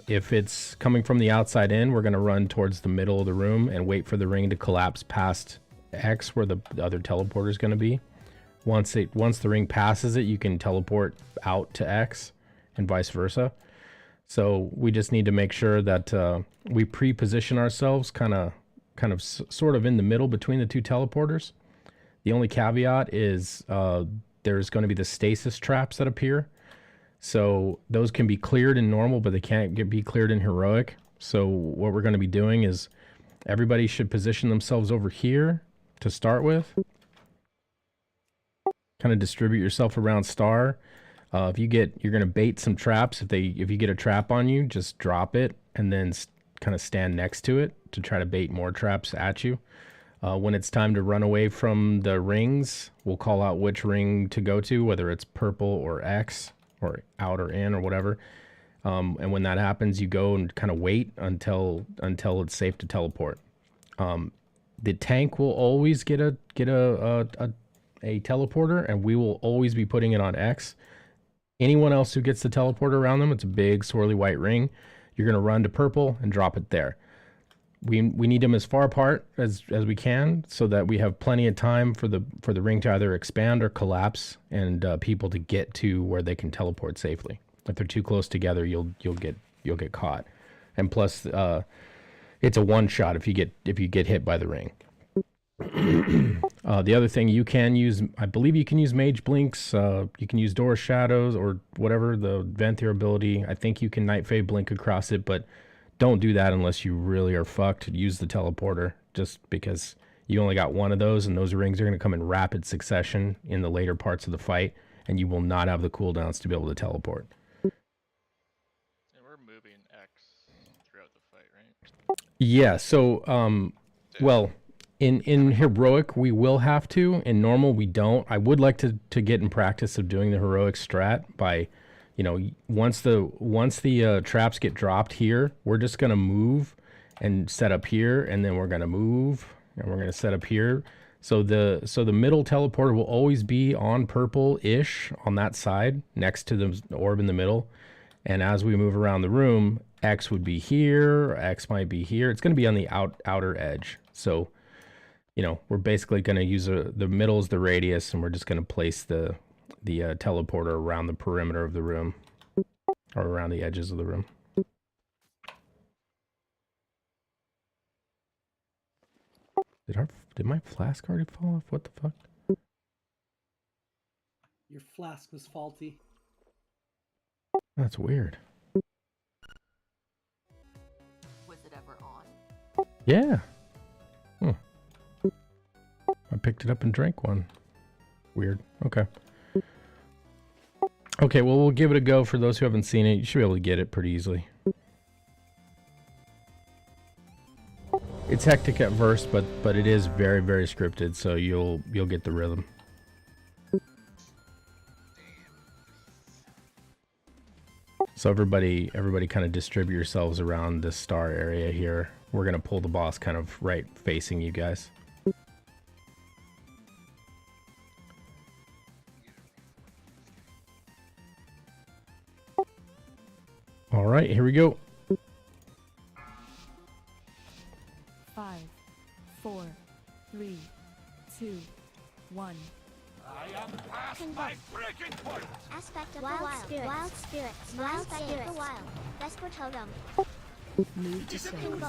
If it's coming from the outside in, we're going to run towards the middle of the room and wait for the ring to collapse past X, where the other teleporter is going to be. Once the ring passes it, you can teleport out to X and vice versa. So we just need to make sure that we pre-position ourselves kind of sort of in the middle between the two teleporters. The only caveat is there's going to be the stasis traps that appear. So those can be cleared in normal, but they can't be cleared in heroic. So what we're going to be doing is Everybody should position themselves over here to start with. Kind of distribute yourself around star. You're gonna bait some traps. If you get a trap on you, just drop it and then kind of stand next to it to try to bait more traps at you. When it's time to run away from the rings, we'll call out which ring to go to, whether it's purple or X or out or in or whatever. And when that happens, you go and kind of wait until it's safe to teleport. The tank will always get a teleporter, and we will always be putting it on X. Anyone else who gets the teleporter around them, it's a big swirly white ring. You're gonna run to purple and drop it there. We need them as far apart as we can, so that we have plenty of time for the ring to either expand or collapse, and people to get to where they can teleport safely. If they're too close together, you'll get caught. And plus, it's a one shot if you get hit by the ring. The other thing you can use, I believe you can use Mage Blinks. You can use Door Shadows or whatever the Venthyr ability. I think you can Night Fade Blink across it, but don't do that unless you really are fucked. Use the teleporter, just because you only got one of those, and those rings are going to come in rapid succession in the later parts of the fight, and you will not have the cooldowns to be able to teleport. And we're moving X throughout the fight, right? Yeah, so, well, in Heroic, we will have to. In Normal, we don't. I would like to get in practice of doing the Heroic strat by... once the traps get dropped here, we're just going to move and set up here, and then we're going to move and we're going to set up here. So the middle teleporter will always be on purple-ish on that side next to the orb in the middle. And as we move around the room, X would be here, X might be here. It's going to be on the outer edge. So, we're basically going to use the middle as the radius, and we're just going to place the teleporter around the perimeter of the room, or around the edges of the room. Did my flask already fall off? What the fuck? Your flask was faulty. That's weird. Was it ever on? Yeah. I picked it up and drank one. Weird. Okay. Okay, well, we'll give it a go. For those who haven't seen it, you should be able to get it pretty easily. It's hectic at first, but it is very, very scripted, so you'll get the rhythm. So everybody kind of distribute yourselves around this star area here. We're gonna pull the boss kind of right facing you guys. All right, here we go. 5, 4, 3, 2, 1. I am past my breaking point. Aspect of wild spirits. Wild spirits. Wild spirits. Wild. Vesper totem. Move to save.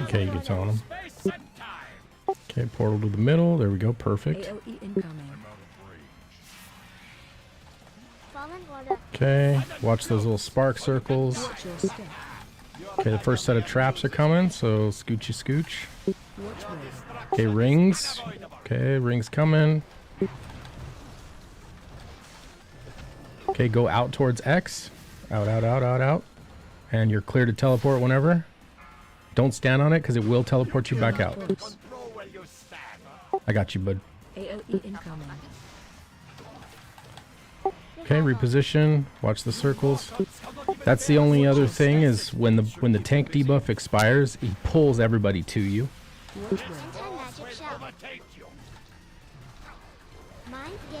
Okay, you can tell them. Okay, portal to the middle. There we go. Perfect. AOE incoming. Fallen order. Okay, watch those little spark circles. Watch your step. Okay, the first set of traps are coming, so scoochy scooch. Watch ring. Okay, rings. Okay, rings coming. Okay, go out towards X. Out, out, out, out, out. And you're clear to teleport whenever. Don't stand on it, because it will teleport you back out. I got you, bud. AOE incoming. Okay, reposition. Watch the circles. That's the only other thing, is when the tank debuff expires, he pulls everybody to you. Watch ring. Magic shell. Mind gaze.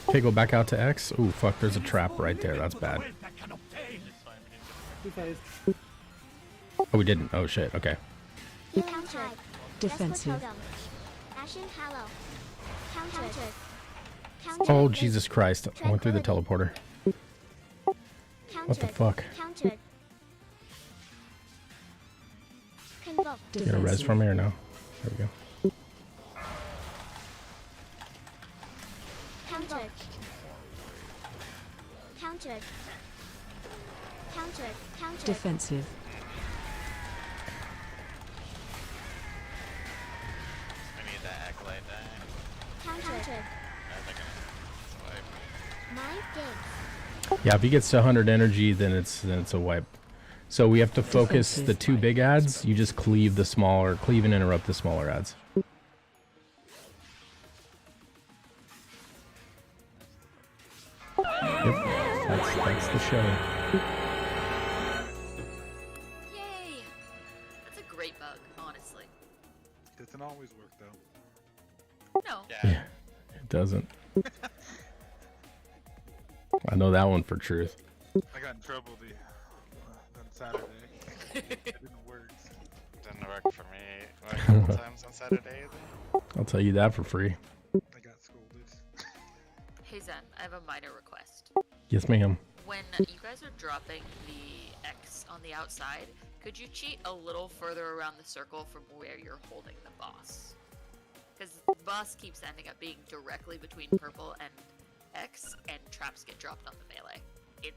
Okay, go back out to X. Ooh, fuck, there's a trap right there. That's bad. Oh, we didn't. Oh, shit. Okay. Healing tide. Defensive. Vesper totem. Ashen hallow. Countered. Oh, Jesus Christ. I went through the teleporter. What the fuck? Countered. Convoke. You gonna res from me or no? There we go. Countered. Countered. Countered. Countered. Defensive. Countered. Mind games. Yeah, if he gets to 100 energy, then it's a wipe. So we have to focus the two big ads. You just cleave and interrupt the smaller ads. Yep, that's the show. Yay! That's a great bug, honestly. Doesn't always work though. No. Yeah, it doesn't. I know that one for truth. I got in trouble on Saturday. It didn't work. Didn't work for me a couple times on Saturday either. I'll tell you that for free. I got scolded. Hey Zen, I have a minor request. Yes, ma'am. When you guys are dropping the X on the outside, could you cheat a little further around the circle from where you're holding the boss? Because the boss keeps ending up being directly between purple and X, and traps get dropped on the melee in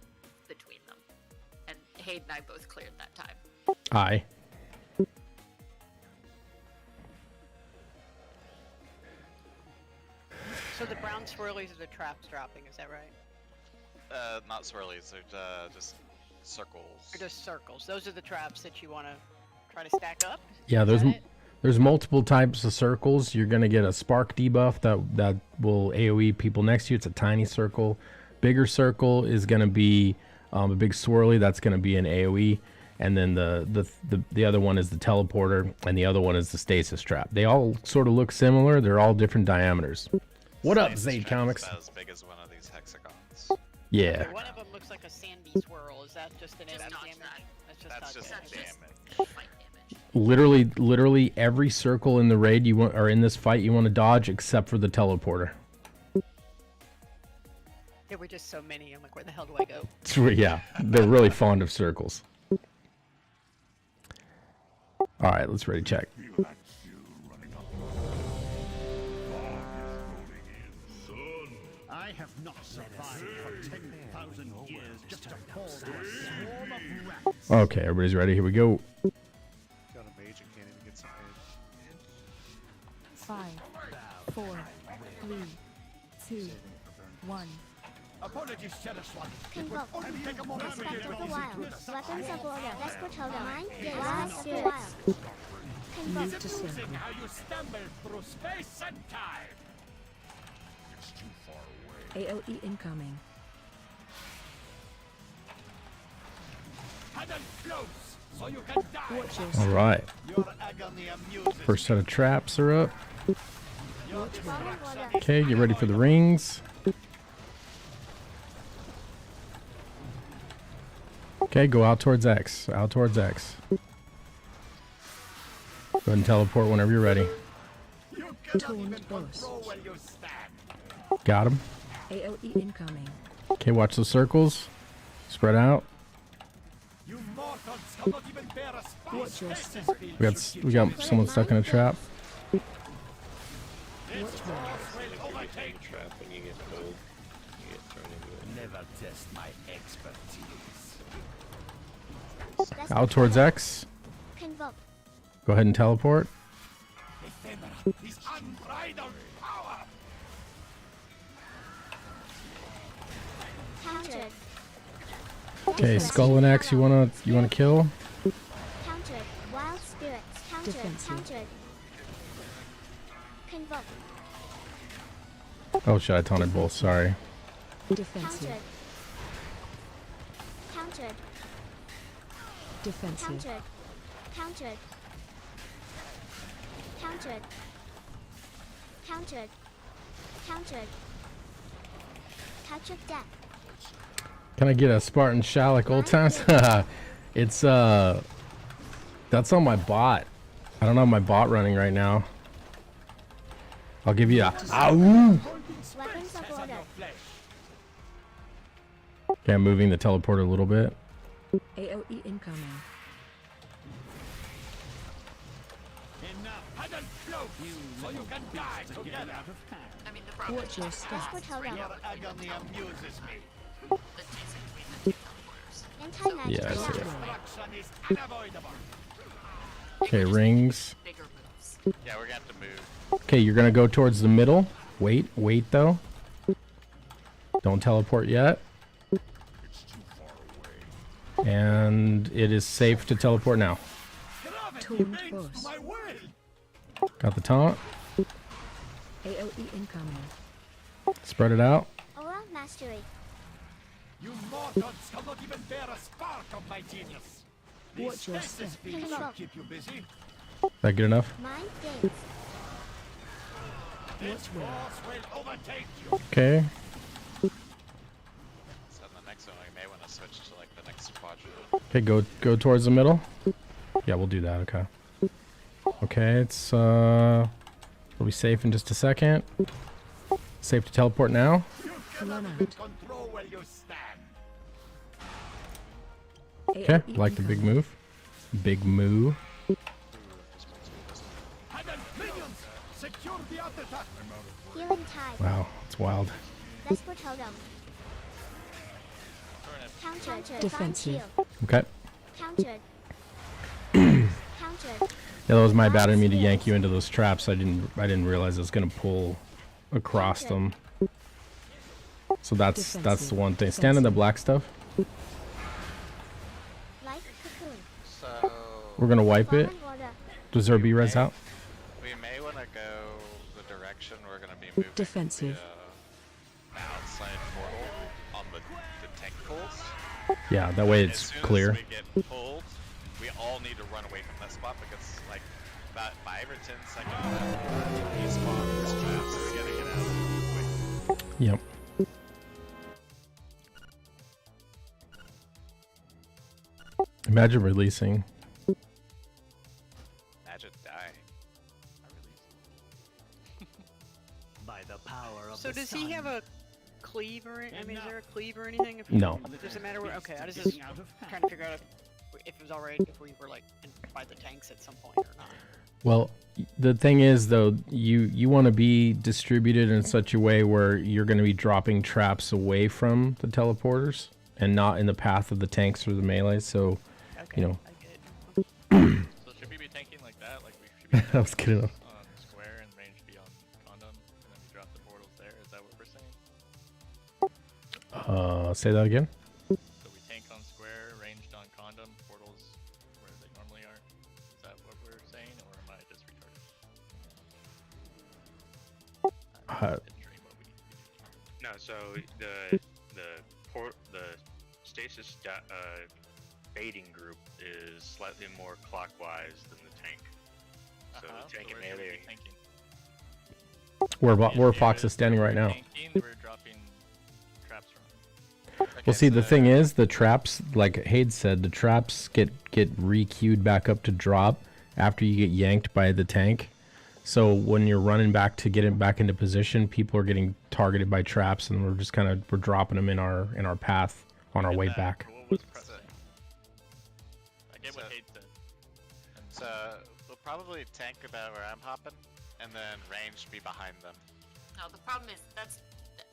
between them. And Hayden and I both cleared that time. Aye. So the brown swirlies are the traps dropping, is that right? Not swirlies, they're just circles. Or just circles. Those are the traps that you want to try to stack up? Yeah, Is that it? there's multiple types of circles. You're gonna get a spark debuff that will AOE people next to you. It's a tiny circle. Bigger circle is gonna be a big swirly. That's gonna be an AOE. And then the other one is the teleporter, and the other one is the stasis trap. They all sort of look similar. They're all different diameters. What up, Zade Comics? About as big as one of these hexagons. Yeah. Okay, one of them looks like a sandy swirl. Is that just an enemy damage? That's just damage. Literally every circle in the raid you want, or in this fight, you want to dodge, except for the teleporter. There were just so many. I'm like, where the hell do I go? Yeah, they're really fond of circles. All right, let's ready check. I have not survived for 10,000 years just to fall to a swarm of rats. Okay, everybody's ready. Here we go. Got a mage and can't even get some edge. 5, 4, 3, 2, 1. Apologies, Shadowswan. Convoke. Take a moment to Respect get of the easy wild. through the Weapons of order. Desperate Horde. Mind games. Wild Wild spirits. spirits. Convoke. Move to circle. how you stumble through space and time. It's too far away. AOE incoming. Paddle close, so you can die. Watch your All right. Your agony amuses First set of traps are up. your Okay, get ready for the rings. Okay, go out towards X. Out towards X. Go ahead and teleport whenever you're ready. Taunt boss. Got him. AOE incoming. Okay, watch the circles. Spread out. You mortals cannot even bear a space. Watch your step. We got someone stuck in a trap. Watch You take a trap when you get pulled. You get thrown into it. Never test my expertise. Out towards X. Convoke. Go ahead and teleport. Ephemera is unbridled power. Countered. Okay, Skull and X. You wanna kill? Countered. Wild spirits. Countered. Defensive. Countered. Convoke. Oh shit! I taunted both. Sorry. Defensive. Countered. Countered. Defensive. Countered. Countered. Countered. Countered. Countered. Touch of death. Can I get a Spartan shot like old times? It's that's on my bot. I don't have my bot running right now. I'll give you a ow. Weapons of order. Okay, I'm moving the teleporter a little bit. AOE incoming. Enough paddle close, so you can die together. I mean, the problem Watch your step. Desperate Horde. Your agony amuses me. the chasing between the two teleporters. Anti-magic. Yeah, I see it. Destruction is unavoidable. Okay, rings. Bigger moves. Yeah, we're gonna have to move. Okay, you're gonna go towards the middle. Wait though. Don't teleport yet. And it is safe to teleport now. Taunt boss. Got the taunt. AOE incoming. Spread it out. Aura mastery. You mortals cannot even bear a spark of my genius. Watch your These step. speeds shall keep you busy. That good enough? Mind games. This force will overtake you. Okay. So in the next one, we may want to switch to like the next quadrant. Okay, go towards the middle. Yeah, we'll do that. Okay. Okay, it's we'll be safe in just a second. Safe to teleport now. Run out. Control where you stand. Okay, like the big move. Big moo. Cannon minions, secure the undertuck. Healing tide. Wow, it's wild. Vesper totem. Countered. Defensive. Okay. Countered. Countered. Yeah, that was my bad. I didn't mean to yank you into those traps. I didn't realize it was gonna pull across them. So that's the one thing. Stand in the black stuff. Light cocoon. So We're gonna wipe it. Fallen order. Does there be res out? we may want to go the direction we're going to be moving. Defensive. The outside portal on the tank pulls. Yeah, that way As it's soon clear. As we get pulled, we all need to run away from that spot because like about 5 or 10 seconds he spawned this trap, so we gotta get out quick. Yep. Imagine releasing. Imagine dying. By the power of So the does sun. he have a cleave or I mean, is there a cleave or anything? If No. Does it matter where? Okay, I was just trying to figure out if it was alright if we were like by the tanks at some point or not. Well, the thing is though, you want to be distributed in such a way where you're going to be dropping traps away from the teleporters and not in the path of the tanks or the melee. So, you know. So should we be tanking like that? Like we should be That was good enough. on square and range be on condom, and then we drop the portals there. Is that what we're saying? Say that again. So we tank on square, ranged on condom, portals where they normally are. Is that what we're saying, or am I just retarded? No, so the stasis baiting group is slightly more clockwise than the tank. So tank and where should we melee. be tanking? Where Fox is standing right now. Tanking, we're dropping traps from. Well, see, the thing is, the traps, like Hade said, the traps get re-queued back up to drop after you get yanked by the tank. So when you're running back to get it back into position, people are getting targeted by traps, and we're just we're dropping them in our path on our way back. What was Press? I get what Hade said. So we'll probably tank about where I'm hopping, and then range be behind them. No, the problem is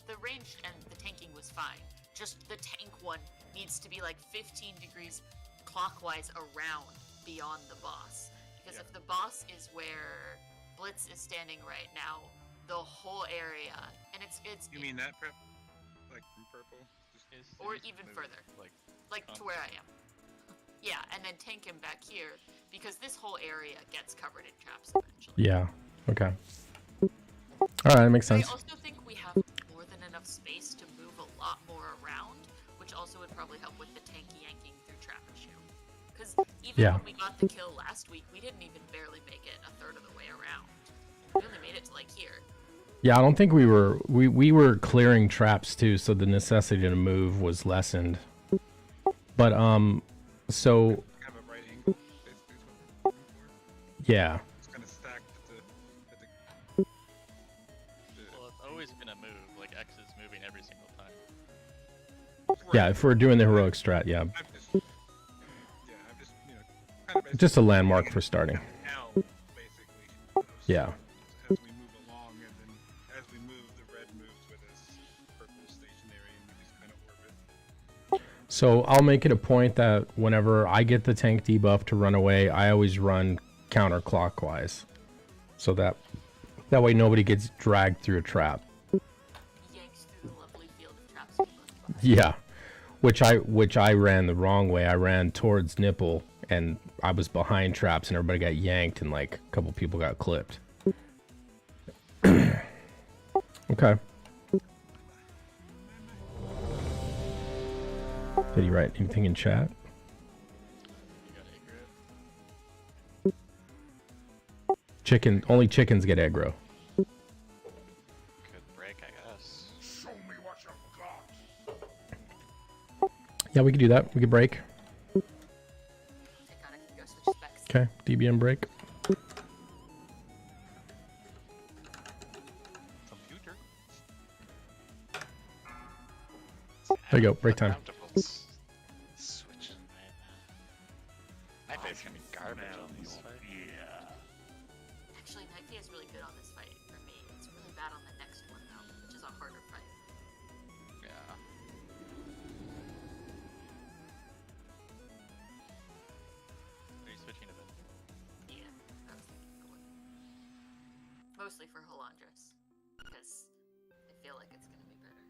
the range and the tanking was fine. Just the tank one needs to be like 15 degrees clockwise around beyond the boss. Because if the boss is where Blitz is standing right now, the whole area, and it's You mean that prep? Like from purple? or even further, like to where I am. Yeah, and then tank him back here because this whole area gets covered in traps eventually. Yeah. Okay. All right, that makes sense. I also think we have more than enough space to move a lot more around, which also would probably help with the tanky yanking through trap issue. Because even Yeah. when we got the kill last week, we didn't even barely make it a third of the way around. We only made it to like here. Yeah, I don't think we were clearing traps too, so the necessity to move was lessened. But so Kind of a right angle, basically, is what we're looking for. yeah. It's kind of stacked Well, it's always gonna move. Like X is moving every single time. Yeah, if we're doing the heroic strat, yeah. I'm just, kind of Just a landmark for starting. now, basically. Yeah. As we move along, and then as we move, the red moves with us, purple stationary, and we just kind of orbit. So I'll make it a point that whenever I get the tank debuff to run away, I always run counterclockwise. So that That way nobody gets dragged through a trap. Yanks through the lovely field of traps. he left behind. Yeah. Which I ran the wrong way. I ran towards Nipple and I was behind traps and everybody got yanked and like a couple people got clipped. Okay. Did he write anything in chat? Chicken, only chickens get aggro. Could break, I guess. Show me what you've got. Yeah, we could do that. We could break. Thank God I can go switch specs. Okay, DBM break. Computer. There you go, break time. Switching, man. My face can be garbage on this fight. Actually, Knifey is really good on this fight for me. It's really bad on the next one though, which is a harder fight. Yeah. Are you switching a bit? Yeah, I was thinking of going. Mostly for Halandras, because I feel like it's gonna be better.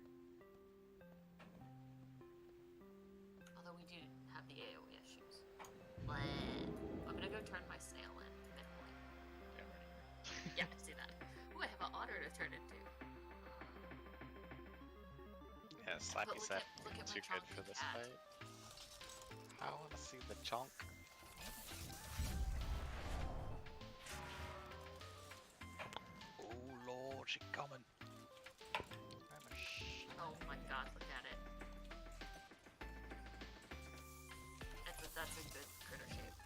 Although we do have the AoE issues. But I'm gonna go turn my snail in midpoint. Yeah, I see that. Ooh, I have an otter to turn into. Yeah, Slappy look said at- look at my too good chunky for this cat. fight. I wanna see the chunk. Oh lord, she coming. Oh my god, look at it. That's a good critter shape.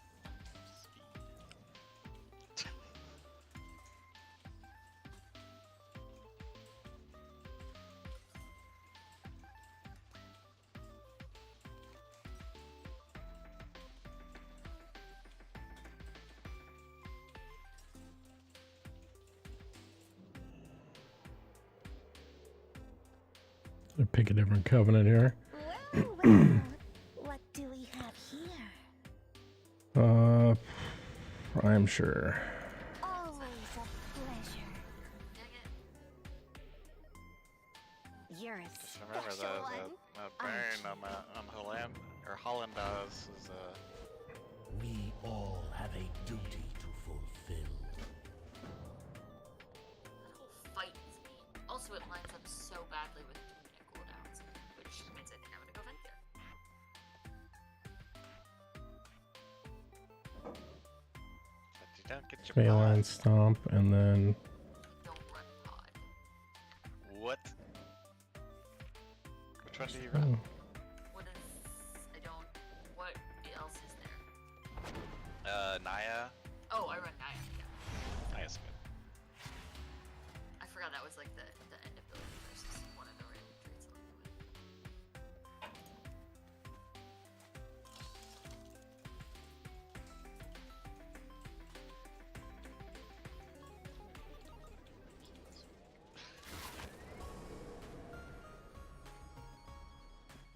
I'll pick a different covenant here. What do we have here? I'm sure. Always a pleasure. You're a Just remember special one. that burn on Hollandas is We all have a duty to fulfill. That whole fight is mean. Also, it lines up so badly with 2-minute cooldowns, which means I think I'm gonna go vent here. but you don't get your Bayline pod. stomp and then Don't run pod. What? Which one do you run? What is... I don't... What else is there? Naya. Oh, I run Naya, yeah. Naya's good. I forgot that was like the end ability versus one of the random traits along the way.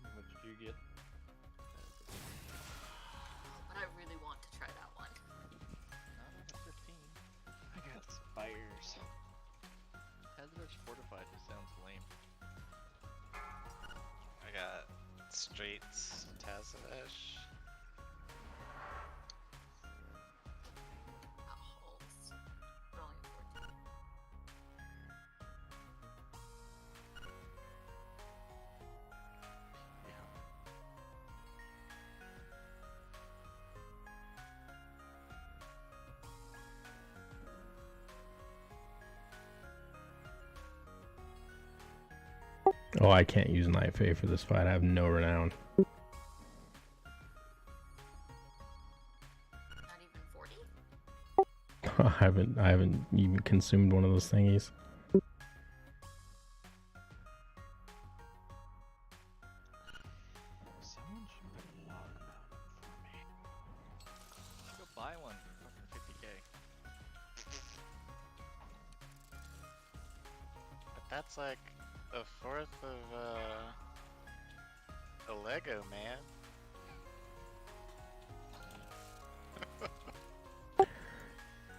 What did you get? But I really want to try that one. Not on a 15. I got spires. Hazardous Fortified just sounds lame. I got straight Tazavesh. Holds. But only 14. oh, I can't use Knife A for this fight. I have no renown. Not even 40? I haven't even consumed one of those thingies. Someone should put a log mountain for me. Go buy one for fucking 50k. But that's like a fourth of a Lego, man.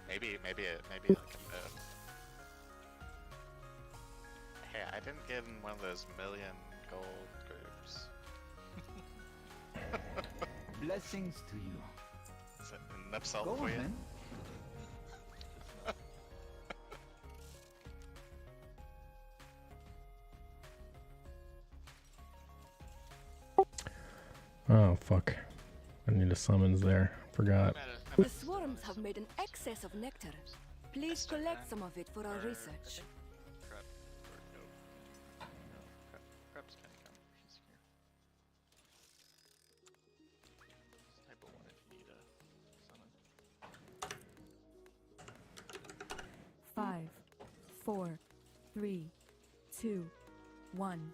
maybe like a didn't get in one of those million gold groups. Blessings to you. Is it an upsell Go for on, you? then. Oh fuck! I need a summons there. Forgot. The swarms have made an excess of nectar. Please collect some of it for our research. Crep's gonna come. He's here. Just type of one if you need a summon. 5, 4, 3, 2, 1.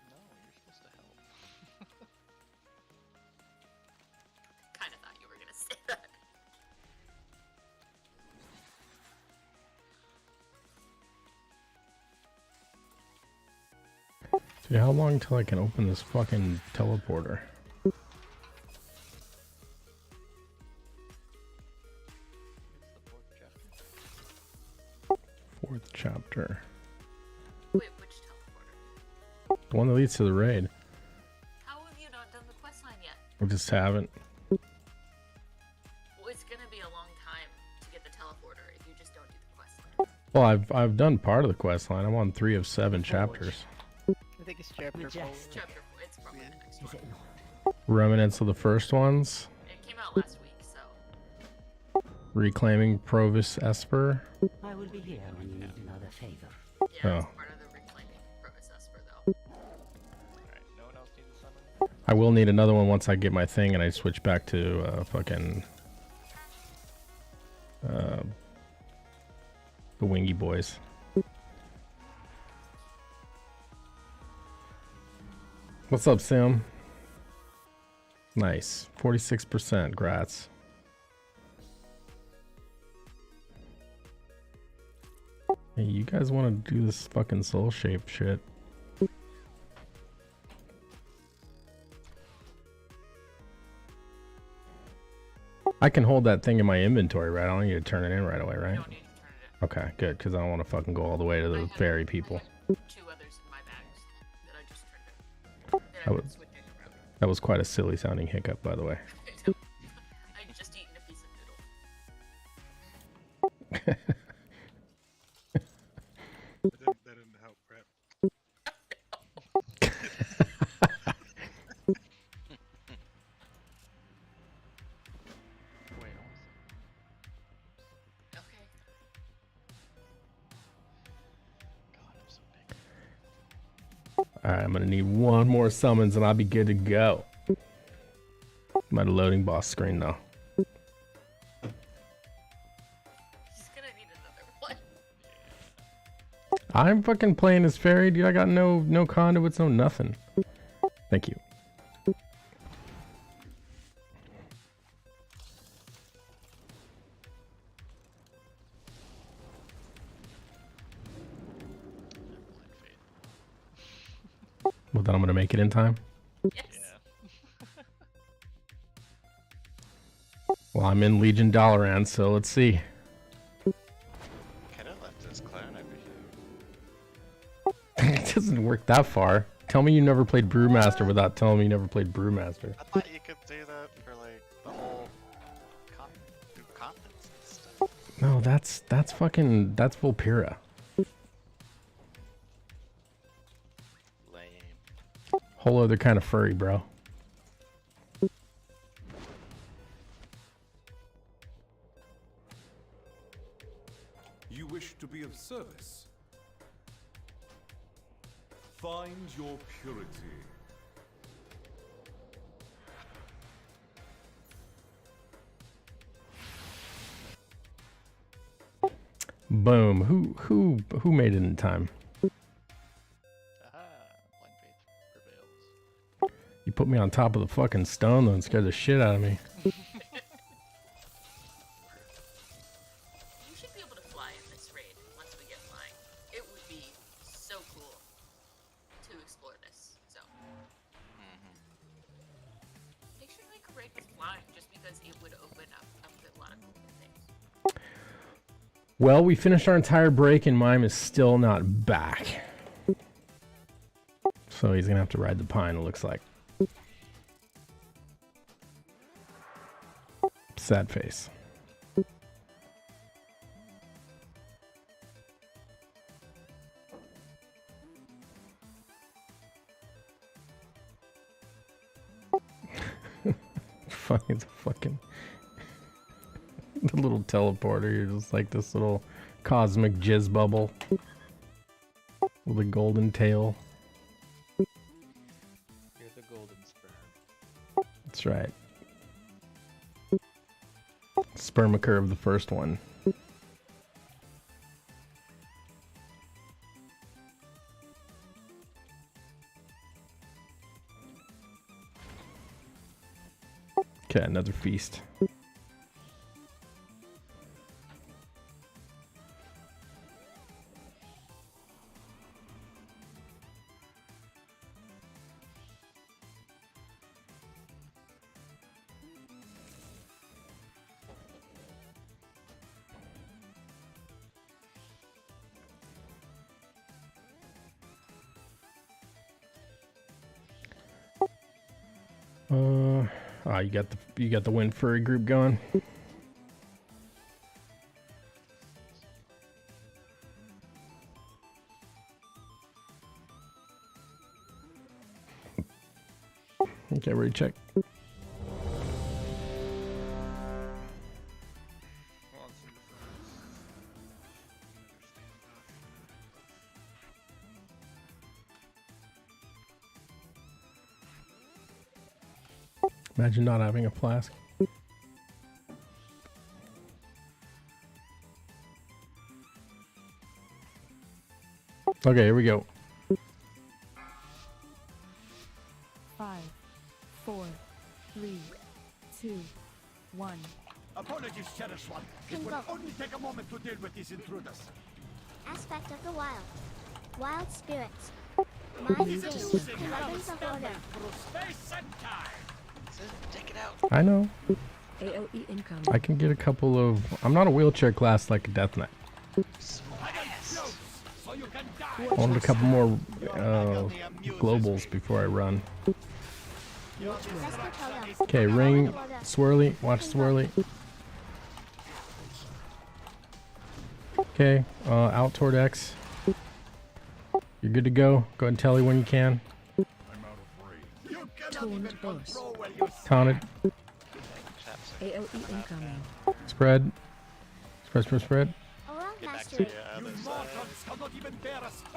No, you're supposed to help. Kind of thought you were gonna say that. Dude, how long till I can open this fucking teleporter? Fourth chapter. Wait, which teleporter? The one that leads to the raid. How have you not done the questline yet? I just haven't. Well, it's gonna be a long time to get the teleporter if you just don't do the questline. Well, I've done part of the quest line. I'm on 3 of 7 chapters. I think it's chapter 4. Chapter 4, it's probably the next one. Remnants of the first ones. It came out last week, so. Reclaiming Provis Esper. I will be here when you need another favor. Yeah, it's Oh. part of the reclaiming Provis Esper, though. Alright, no one else needs a summon? I will need another one once I get my thing and I switch back to fucking the Wingy Boys. What's up, Sim? Nice. 46%. Grats. Hey, you guys want to do this fucking soul shape shit? I can hold that thing in my inventory, right? I don't need to turn it in right away, right? Okay, good, because I don't want to fucking go all the way to the fairy people. 2 others in my bags that I just turned in. That I've been switching around. That was quite a silly sounding hiccup, by the way. I just eaten a piece of noodle. That didn't help, Prep. Wait, Okay. God, I'm so big. Alright, I'm gonna need one more summons and I'll be good to go. I'm at a loading boss screen though. He's gonna need another one. I'm fucking playing as fairy, dude. I got no conduits, no nothing. Thank you. Well, then I'm gonna make it in time. Yes. Well, I'm in Legion Dalaran, so let's see. Could have left his clone over here. It doesn't work that far. Tell me you never played Brewmaster without telling me you never played Brewmaster. I thought you could do that for like the whole continents and stuff. No, that's Vulpera. Lame. Whole other kind of furry, bro. You wish to be of service. Find your purity. Boom. Who made it in time? Blind faith prevails. You put me on top of the fucking stone though and scared the shit out of me. You should be able to fly in this raid once we get flying. It would be so cool to explore this. So make sure to make a raid with flying, just because it would open up a lot of cool things. Well, we finished our entire break and Mime is still not back. So he's gonna have to ride the pine, it looks like. Sad face. Funny, it's fucking the little teleporter. You're just like this little cosmic jizz bubble with a golden tail. You're the golden sperm. That's right. Spermacurve, the first one. Okay, another feast. You got the Wind Furry group going. Okay, ready to check. Imagine not having a flask. Okay, here we go. 5, 4, 3, 2, 1. Apologies, cherished one. It will only take a moment to deal with these intruders. Aspect of the wild. Wild spirits. Mind games. Weapons of order. Space and time. Take it out. I know. AOE incoming. I can get a couple of... I'm not a wheelchair class like a Death Knight. I want a couple more globals before I run. Okay, ring, swirly, watch swirly. Okay, out toward X. You're good to go. Go ahead and tell me when you can. Taunted. AOE incoming. Spread. Spread, spread, spread.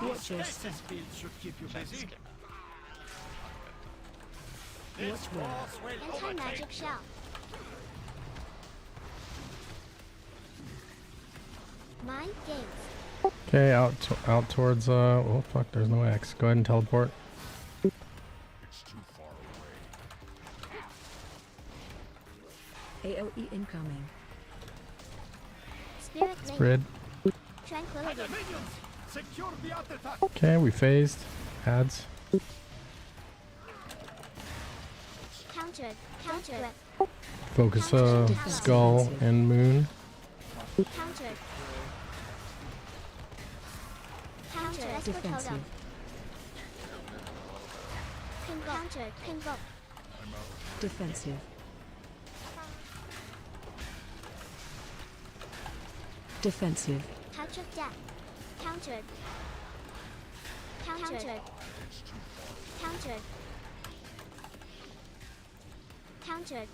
Watch your step. Watch where. Anti-magic shell. Mind games. Okay, out towards oh fuck, there's no X. Go ahead and teleport. AOE incoming. Spirit Spread. Tranquility. Okay, we phased. Adds. Countered. Countered. Focus skull and moon. Countered. Countered. Defensive. Countered. Convoke. Defensive. Defensive. Touch of death. Countered. Countered. Countered. Countered.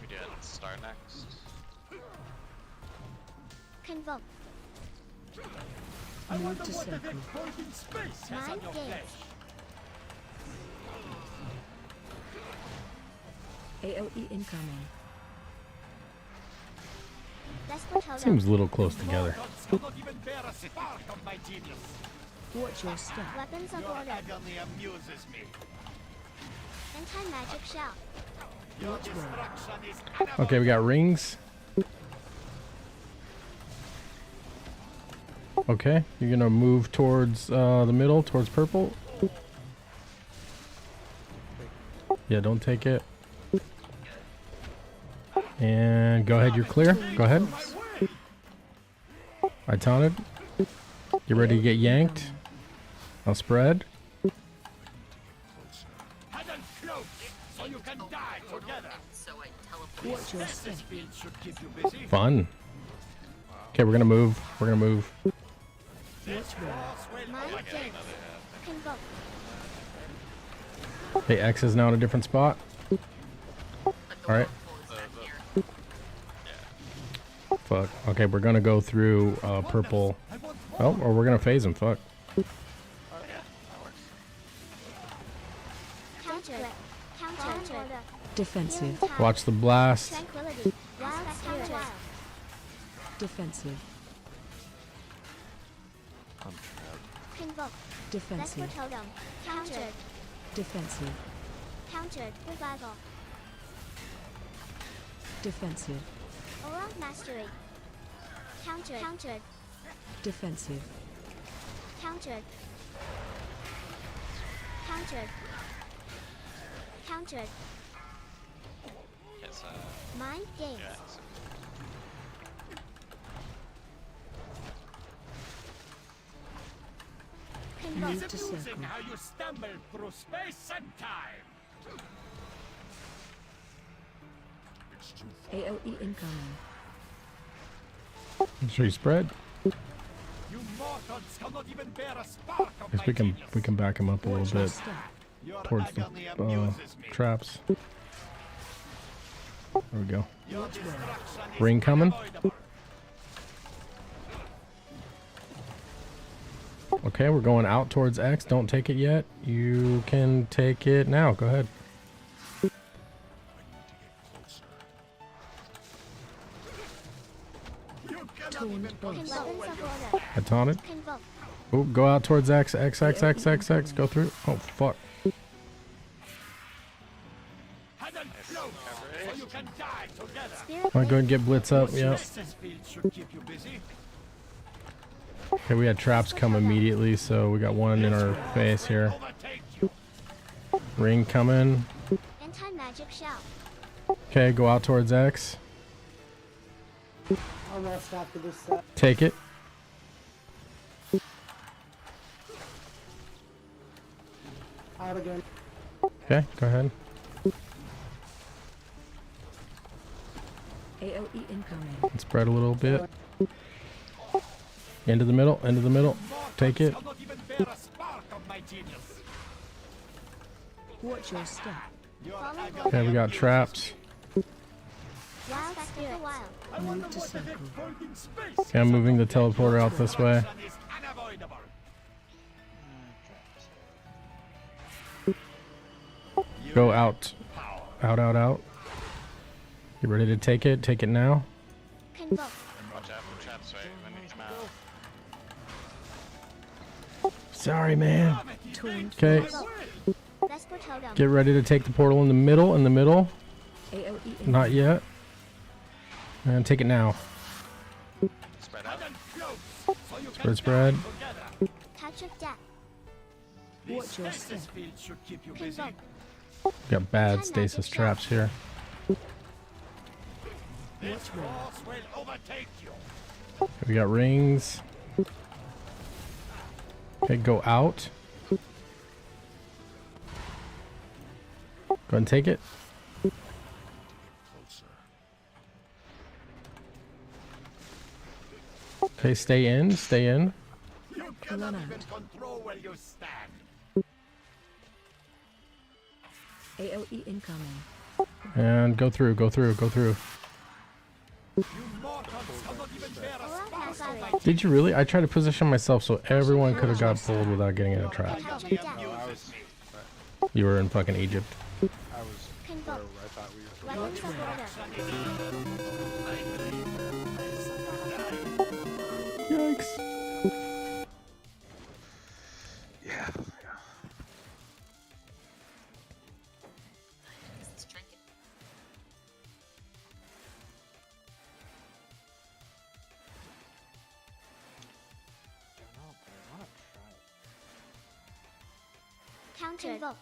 We doing star next? Convoke. Move to circle. Mind games. AOE incoming. Seems a little close together. Watch your step. Weapons of order. Anti-magic shell. Watch where. Okay, we got rings. Okay, you're gonna move towards the middle, towards purple. Yeah, don't take it. And go ahead, you're clear. Go ahead. I taunted. Get ready to get yanked. I'll spread. Fun. Okay, we're gonna move. We're gonna move. Okay, X is now in a different spot. Alright. Fuck. Okay, we're gonna go through purple. Oh, or we're gonna phase him. Fuck. Defensive. Watch the blast. Defensive. Defensive. Countered. Defensive. Countered. Revival. Defensive. Aura mastery. Countered. Countered. Defensive. Countered. Countered. Countered. Yes, Mind games. yeah, Move to circle. How you stumble through space and time. AOE incoming. Make sure you spread. You mortals cannot even bear a spark of Guess we can back him up a little bit towards the traps. There we go. Ring coming. Okay, we're going out towards X. Don't take it yet. You can take it now. Go ahead. I taunted. Oh, go out towards X. X, X, X, X, X. Go through. Oh, fuck. Alright, go ahead and get Blitz up. Yep. Okay, we had traps come immediately, so we got one in our face here. Ring coming. Anti-magic shell. Okay, go out towards X. I'll rest after this set. Take it. Out again. Okay, go ahead. AOE incoming. And spread a little bit. Into the middle, into the middle. Take it. Watch your step. Okay, we got traps. Wild spirit. Move to circle. Okay, I'm moving the teleporter out this way. Go out. Out, out, out. You ready to take it? Take it now. watch out for traps, right? When you come out. Sorry, man. Okay. Get ready to take the portal in the middle, AOE Not yet. And take it now. Spread out. Spread, spread. Touch of death. Watch your step. Got bad stasis traps here. We got rings. Okay, go out. Go ahead and take it. Okay, stay in, stay in. Run out. AOE incoming. And go through, go through, go through. Did you really? I tried to position myself so everyone could have got pulled without getting in a trap. You were in fucking Egypt. I was where I thought we were. Yikes. Yeah. Counter. Invoke.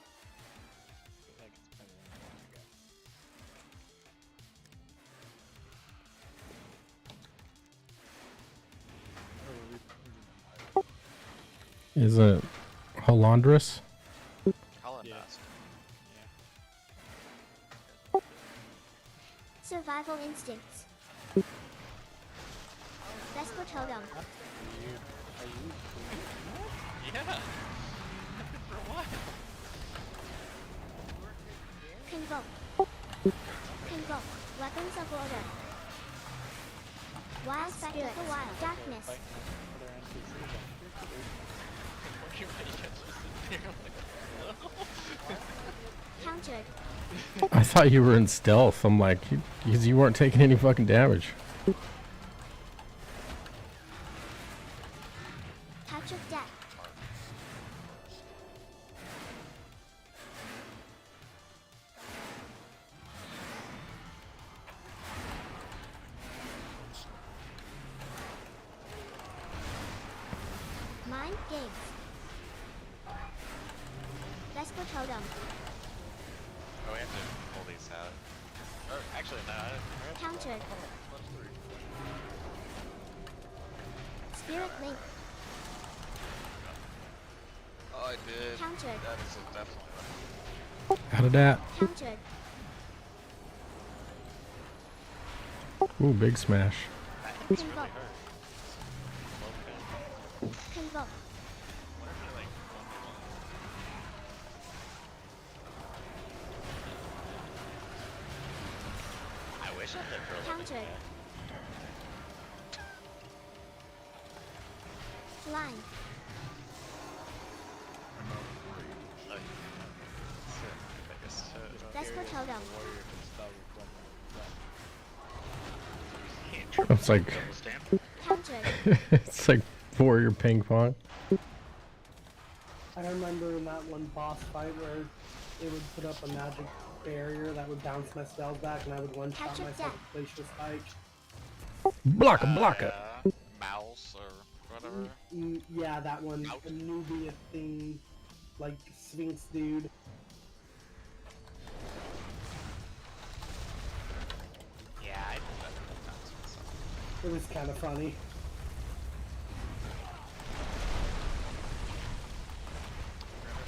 Is it Hollandrus? Holland Nest. Survival instincts. Vesper Totem. Yeah. For what? Convoke. Convoke. Weapons of order. Wild spirit. The wild. Darkness. Countered. I thought you were in stealth. I'm like, because you weren't taking any fucking damage. Touch of death. Mind games. Vesper Totem. Oh, we have to pull these out. Or actually, no. Countered. Spirit Link. Oh, I did. Countered. That is definitely. Out of that. Countered. Ooh, big smash. Convoke. Convoke. I wish I hit for a living. Countered. Line. Vesper Totem. It's like Countered. it's like warrior ping pong. I remember in that one boss fight where it would put up a magic barrier that would bounce my spells back, and I would one-shot Catch of myself death. with Glacier Spike. Block it, block it. Mouse or whatever. Yeah, that one. A Nubia thing, like Sphinx dude. Yeah, I did that. It was kind of funny.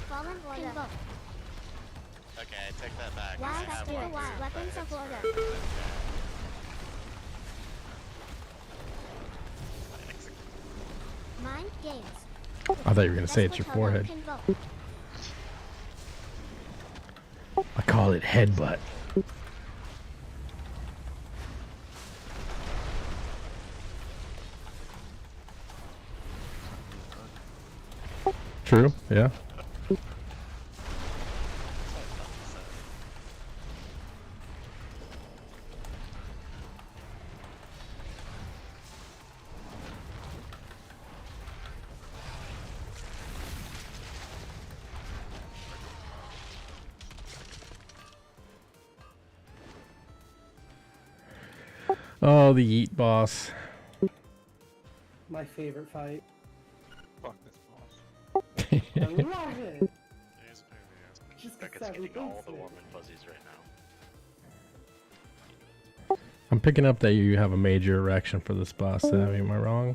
Fallen Order. Convoke. Okay, I take that back. Wild I have spirit. one Wild. too, Weapons but of it's order. Mind games. I thought you were gonna say it's your Vesper Totem. forehead. Convoke. I call it headbutt. True, yeah. Oh, the Yeet boss. My favorite fight. Fuck this boss. I love it. Just Becca's because getting all the warm and fuzzies right now. I'm picking up that you have a major erection for this boss, Savvy. Am I wrong?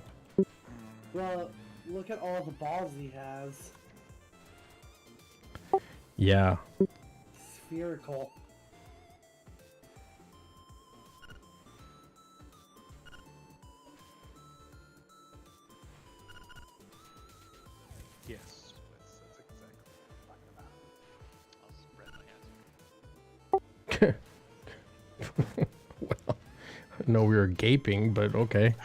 Well, look at all the balls he has. Yeah. Spherical. Yes, that's exactly what I'm talking about. Well, I know we were gaping, but okay.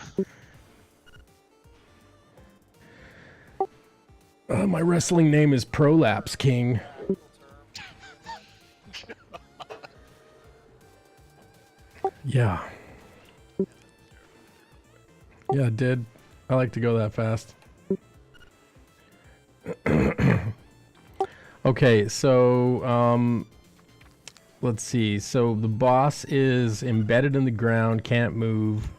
My wrestling name is Prolapse King. Yeah. Yeah, it did. I like to go that fast. Okay, so let's see. So the boss is embedded in the ground, can't move.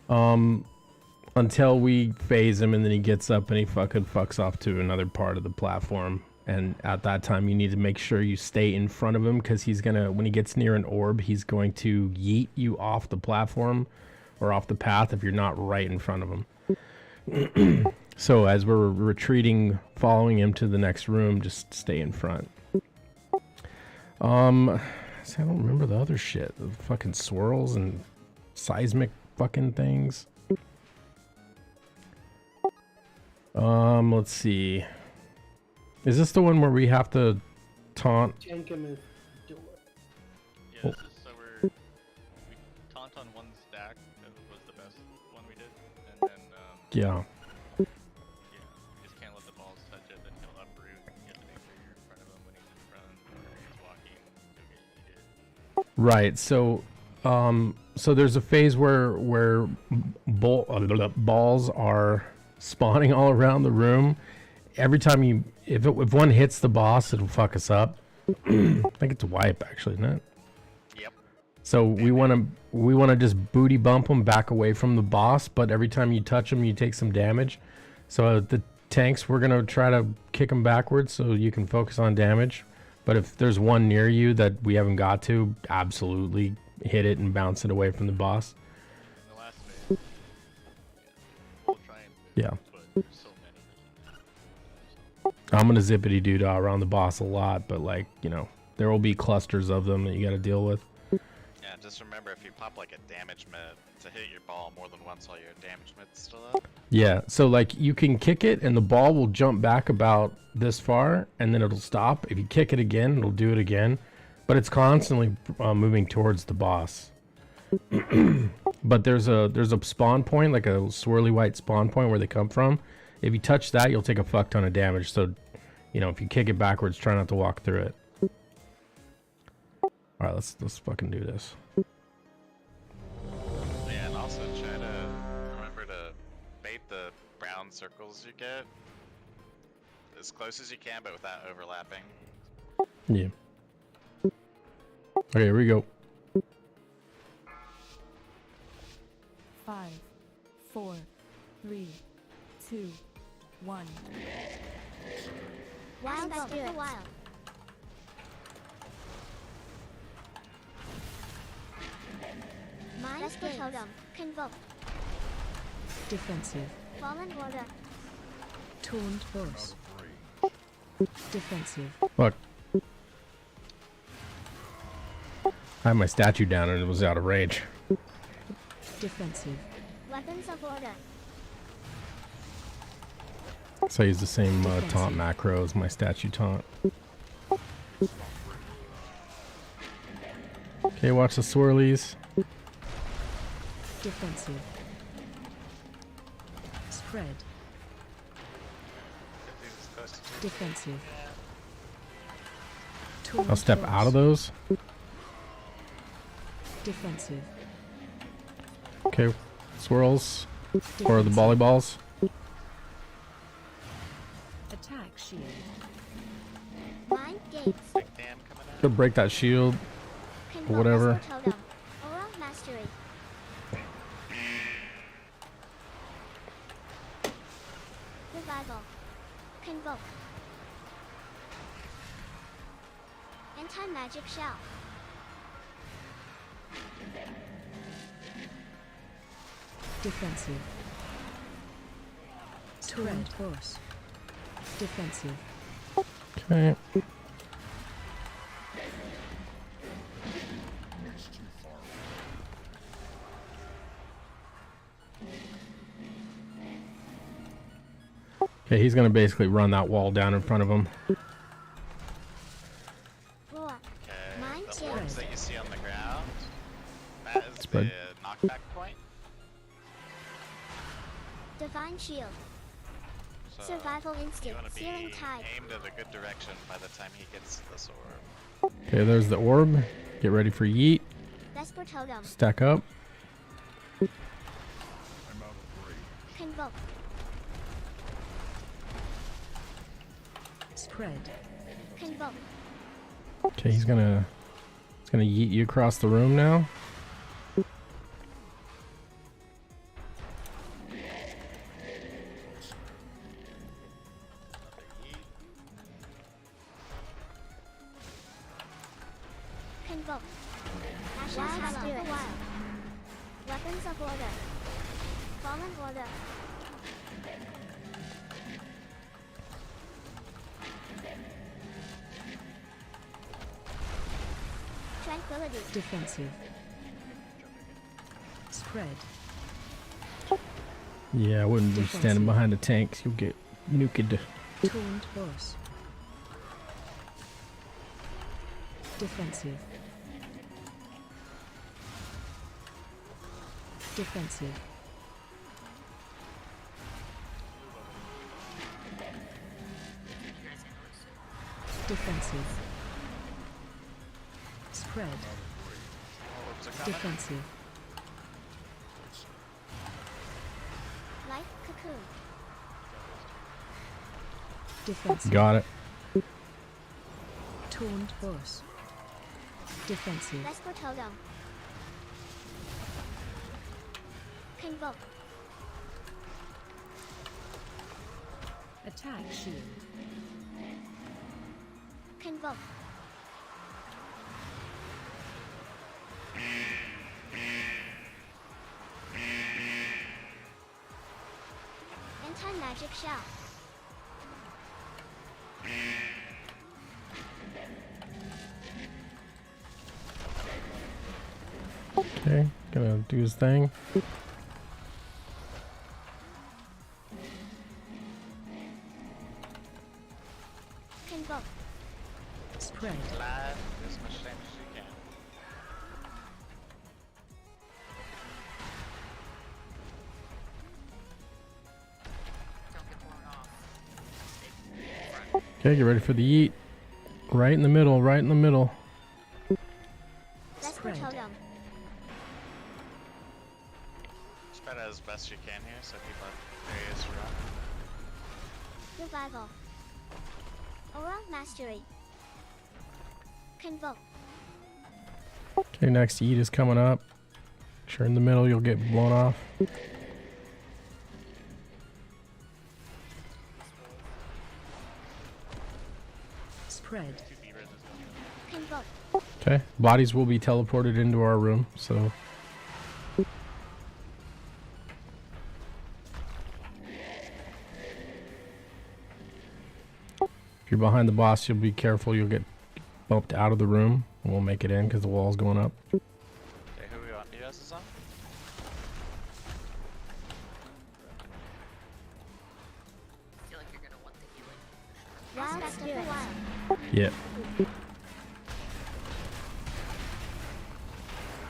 Until we phase him, and then he gets up and he fucking fucks off to another part of the platform. And at that time, you need to make sure you stay in front of him, because he's gonna, when he gets near an orb, he's going to yeet you off the platform or off the path if you're not right in front of him. So as we're retreating, following him to the next room, just stay in front. See, I don't remember the other shit. The fucking swirls and seismic fucking things. Let's see. Is this the one where we have to taunt? Tank him is door. Yeah, this is so we taunt on one stack. That was the best one we did, and then Yeah. you just can't let the balls touch it. Then he'll uproot. You have to make sure you're in front of him when he's in front, or he's walking. He'll get yeeted. Right. So there's a phase where balls are spawning all around the room. Every time if one hits the boss, it'll fuck us up. I think it's a wipe actually, isn't it? Yep. So we want to just booty bump them back away from the boss, but every time you touch them, you take some damage. So the tanks, we're gonna try to kick them backwards so you can focus on damage. But if there's one near you that we haven't got to, absolutely hit it and bounce it away from the boss. In the last phase, we'll try and move, Yeah. but there's so many. I'm gonna zippity doo dah around the boss a lot, but like, you know, there will be clusters of them that you got to deal with. Yeah, just remember if you pop like a damage mid to hit your ball more than once while your damage mid's still up. Yeah, so like you can kick it and the ball will jump back about this far and then it'll stop. If you kick it again, it'll do it again, but it's constantly moving towards the boss. But there's a spawn point, like a swirly white spawn point where they come from. If you touch that, you'll take a fuck ton of damage. So, you know, if you kick it backwards, try not to walk through it. All right, let's fucking do this. Yeah, and also try to remember to bait the brown circles you get as close as you can, but without overlapping. Yeah. Okay, here we go. 5, 4, 3, 2, 1. Wild spirit. Wild. Mind Totem. Convoke. Defensive. Fallen Horde. Taunt boss. Defensive. Look. I had my statue down and it was out of range. Defensive. Weapons of Order. So I use the same taunt macro as my statue taunt. Okay, watch the swirlies. Defensive. Spread. Defensive. I'll step out of those. Defensive. Okay, swirls. Or the volleyballs. Attack shield. Mind Gates. Could break that shield. Or whatever. Totem. Aura Mastery. Revival. Convoke. Anti-magic shell. Defensive. Taunt boss. Defensive. Okay. Okay, he's gonna basically run that wall down in front of him. Roar. Mind The Shield. orbs that you see on the ground, that is Spread. the knockback point. Divine Shield. So Survival you Instinct. want to be Searing Tide. aimed in a good direction by the time he gets this orb. Okay, there's the orb. Get ready for yeet. Vesper Totem. Stack up. Convoke. Spread. Convoke. Okay, he's gonna yeet you across the room now. Convoke. Wild Spirit. Wild. Weapons of Order. Fallen Order. Tranquility. Defensive. Spread. Yeah, I wouldn't be Defensive. standing behind the tanks. You'll get nuked. Taunt boss. Defensive. Defensive. Defensive. Spread. Defensive. Light cocoon. Defensive. Got it. Taunt boss. Defensive. Vesper totem. Convoke. Attack shield. Convoke. Anti-magic shell. Okay, gonna do his thing. Convoke. Spread. Live as much damage as you can. Don't get blown off. Okay, get ready for the yeet. Right in the middle, right in the middle. Vesper Spread. totem. Spread as best you can here, so people have areas to run. Revival. Aura mastery. Convoke. Okay, next yeet is coming up. Sure, in the middle, you'll get blown off. Spread. Convoke. Okay, bodies will be teleported into our room, so. If you're behind the boss, you'll be careful. You'll get bumped out of the room. And we'll make it in because the wall's going up. Okay, who we on? You guys is on? I feel like you're gonna want the healing. Wild spirit. Wild. Yeah.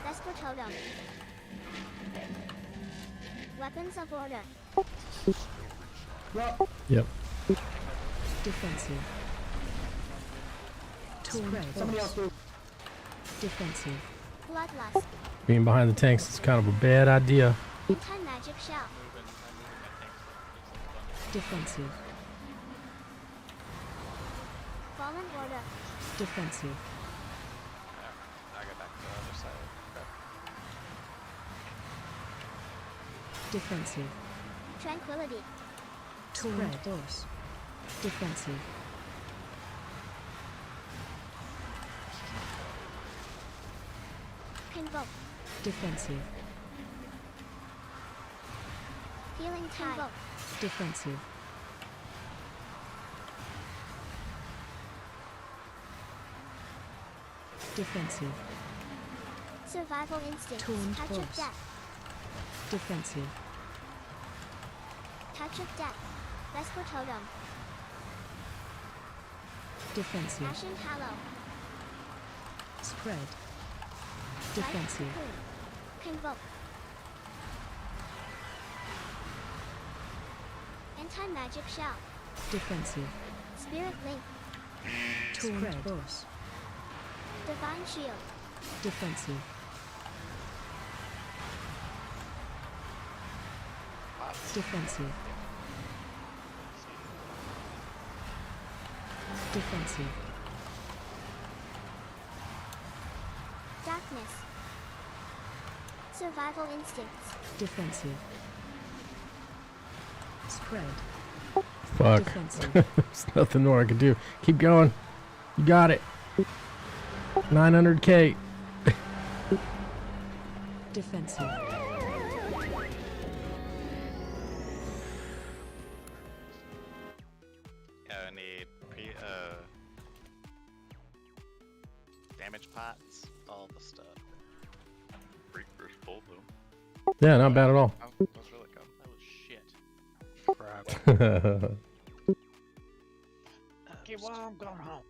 Vesper totem. Weapons of order. Yep. Defensive. Taunt boss. Defensive. Bloodlust. Being behind the tanks is kind of a bad idea. Anti-magic shell. Defensive. Fallen order. Defensive. I'll get back to the other side. Okay. Defensive. Tranquility. Taunt boss. Defensive. Convoke. Defensive. Healing tide. Defensive. Defensive. Survival instinct. Taunt Touch of boss. death. Defensive. Touch of death. Vesper totem. Defensive. Ashen hallow. Spread. Defensive. Light cocoon. Convoke. Anti-magic shell. Defensive. Spirit link. Taunt boss. Divine shield. Defensive. Defensive. Defensive. Darkness. Survival instincts. Defensive. Spread. Fuck. Defensive. There's nothing more I can do. Keep going. You got it. 900k. Defensive. Yeah, I need damage pots, all the stuff. Great first pull though. Yeah, not bad at all. That was really good. That was shit. Crap. Okay, well, I'm going home.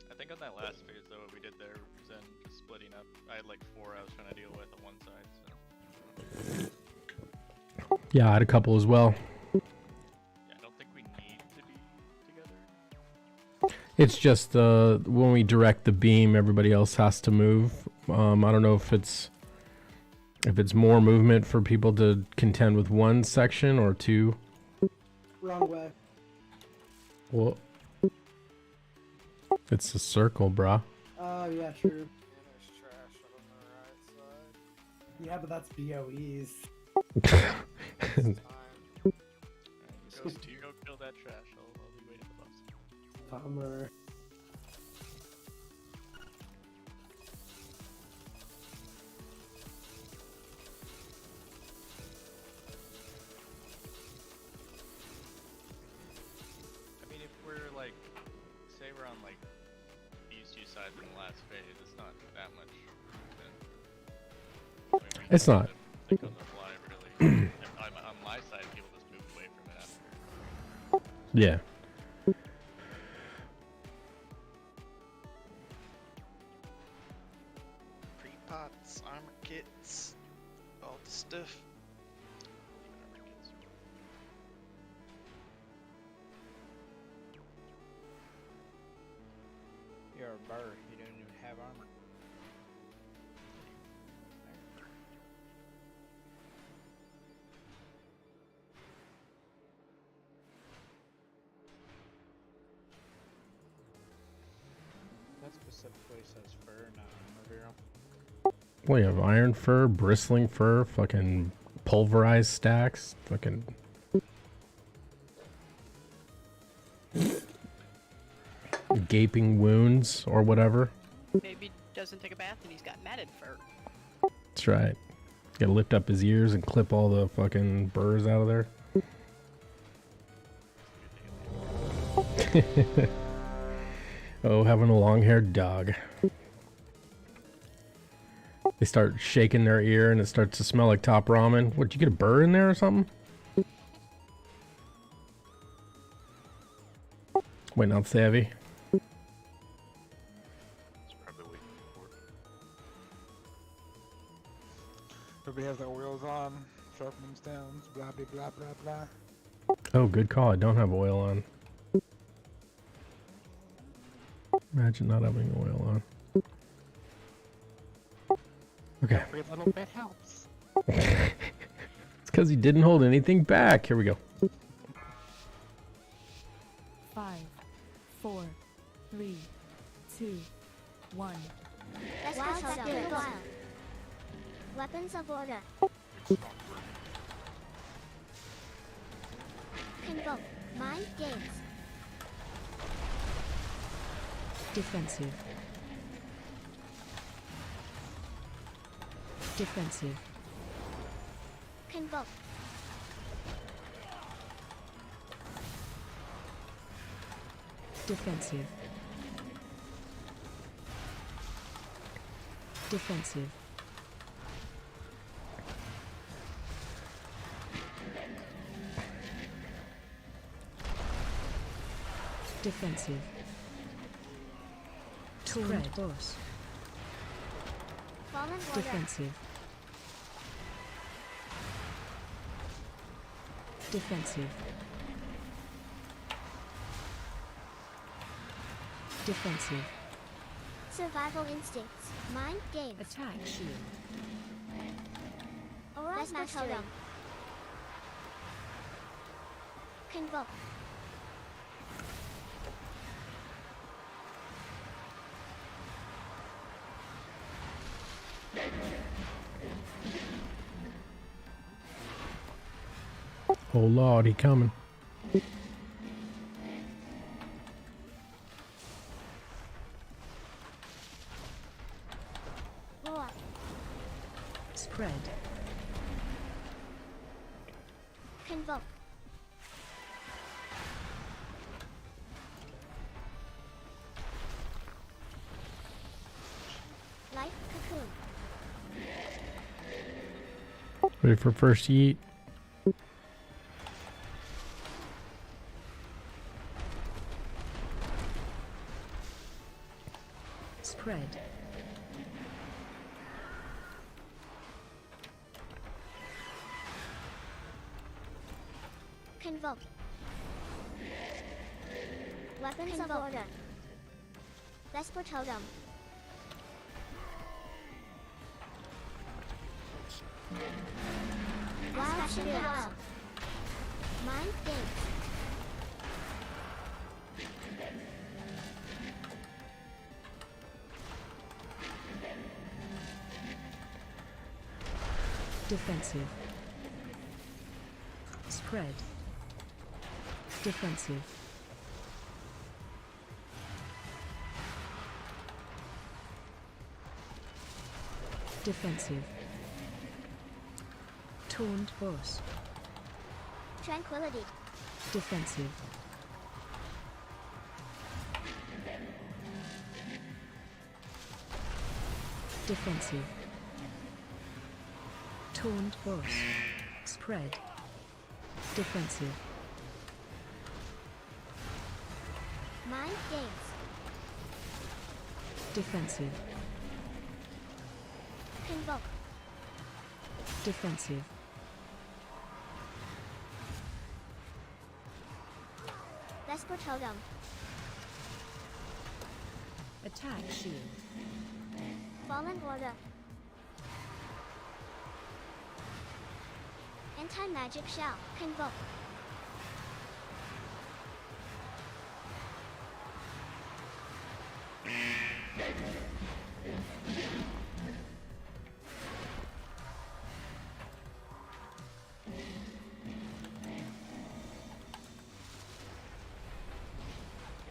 I think on that last phase though, what we did there was then just splitting up. I had like 4 I was trying to deal with on one side, so. Yeah, I had a couple as well. Yeah, I don't think we need to be together. It's just when we direct the beam, everybody else has to move. I don't know if it's more movement for people to contend with one section or two. Wrong way. Well, it's a circle, brah. Oh, yeah, true. Yeah, but that's BOEs. You go kill that trash. I'll be waiting for us. Bummer. I mean, if we're like, say we're on like these two sides in the last phase, it's not that much movement. I mean, we It's can not. Think on the fly, really. On my side, people just move away from it after. Yeah. Pre-pots, armor kits, all the stuff. You're a bird. You don't even have armor. That specifically says fur, not armor, Vero. Well, you have iron fur, bristling fur, fucking pulverized stacks, fucking. Gaping wounds or whatever. Maybe doesn't take a bath and he's got matted fur. That's right. Gotta lift up his ears and clip all the fucking burrs out of there. Oh, having a long-haired dog. They start shaking their ear and it starts to smell like top ramen. What, you get a burr in there or something? Wait, not savvy. Everybody has their oils on, sharpening stones, blah blah blah blah blah. Oh, good call. I don't have oil on. Imagine not having oil on. Okay. Every little bit helps. It's because he didn't hold anything back. Here we go. 5, 4, 3, 2, 1. Wild Spirit Wild. Weapons of Order. Convoke. Mind Games. Defensive. Defensive. Convoke. Defensive. Defensive. Defensive. Spread. Boss. Fallen Order. Defensive. Defensive. Defensive. Survival Instincts. Mind Games. Attack shield. Brewmaster Totem. Convoke. Oh Lord, he coming. Roar. Spread. Convoke. Ready for first yeet. Spread. Convoke. Weapons of Order. Vesper Totem. Wild Spirit. Mind Gates. Defensive. Spread. Defensive. Defensive. Taunt boss. Tranquility. Defensive. Defensive. Taunt boss. Spread. Defensive. Mind Gates. Defensive. Convoke. Defensive. Vesper Totem. Attack shield. Fallen Order. Anti-magic shell. Convoke.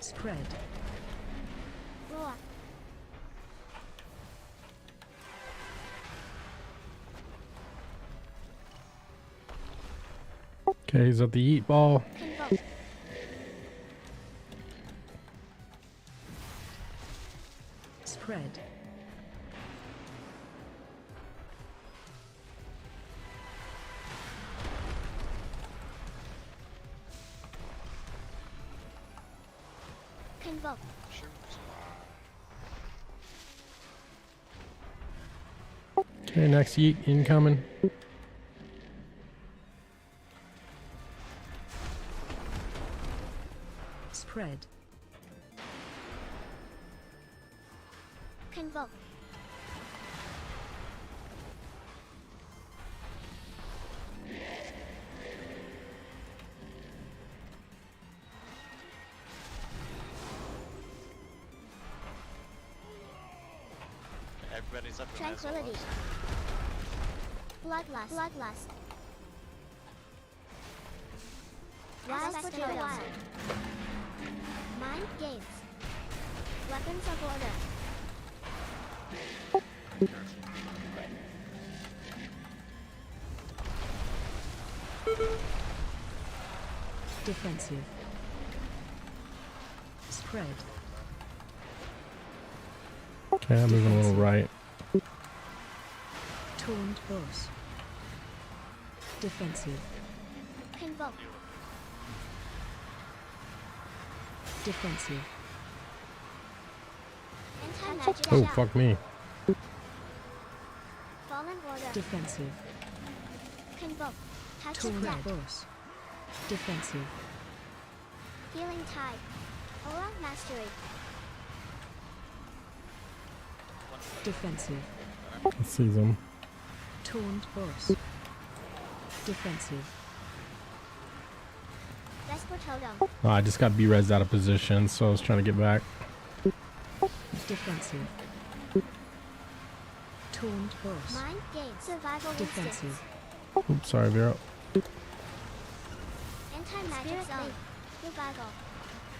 Spread. Roar. Okay, he's at the eat ball. Convoke. Spread. Convoke. Okay, next yeet incoming. Spread. Convoke. Everybody's up in Tranquility. Bloodlust. Bloodlust. Wild Spirit. Mind Gates. Weapons of Order. Defensive. Spread. Okay, I'm moving a little right. Taunt boss. Defensive. Convoke. Defensive. Anti-magic Oh, shell. fuck me. Fallen Order. Defensive. Convoke. Touch of Taunt death. boss. Defensive. Healing Tide. Aura Mastery. Defensive. Let's see them. Taunt boss. Defensive. Vesper Totem. Oh, I just got B-res out of position, so I was trying to get back. Defensive. Taunt boss. Mind Gates. Survival Defensive. Instincts. Oops, sorry, Vero. Anti-magic zone. Revival.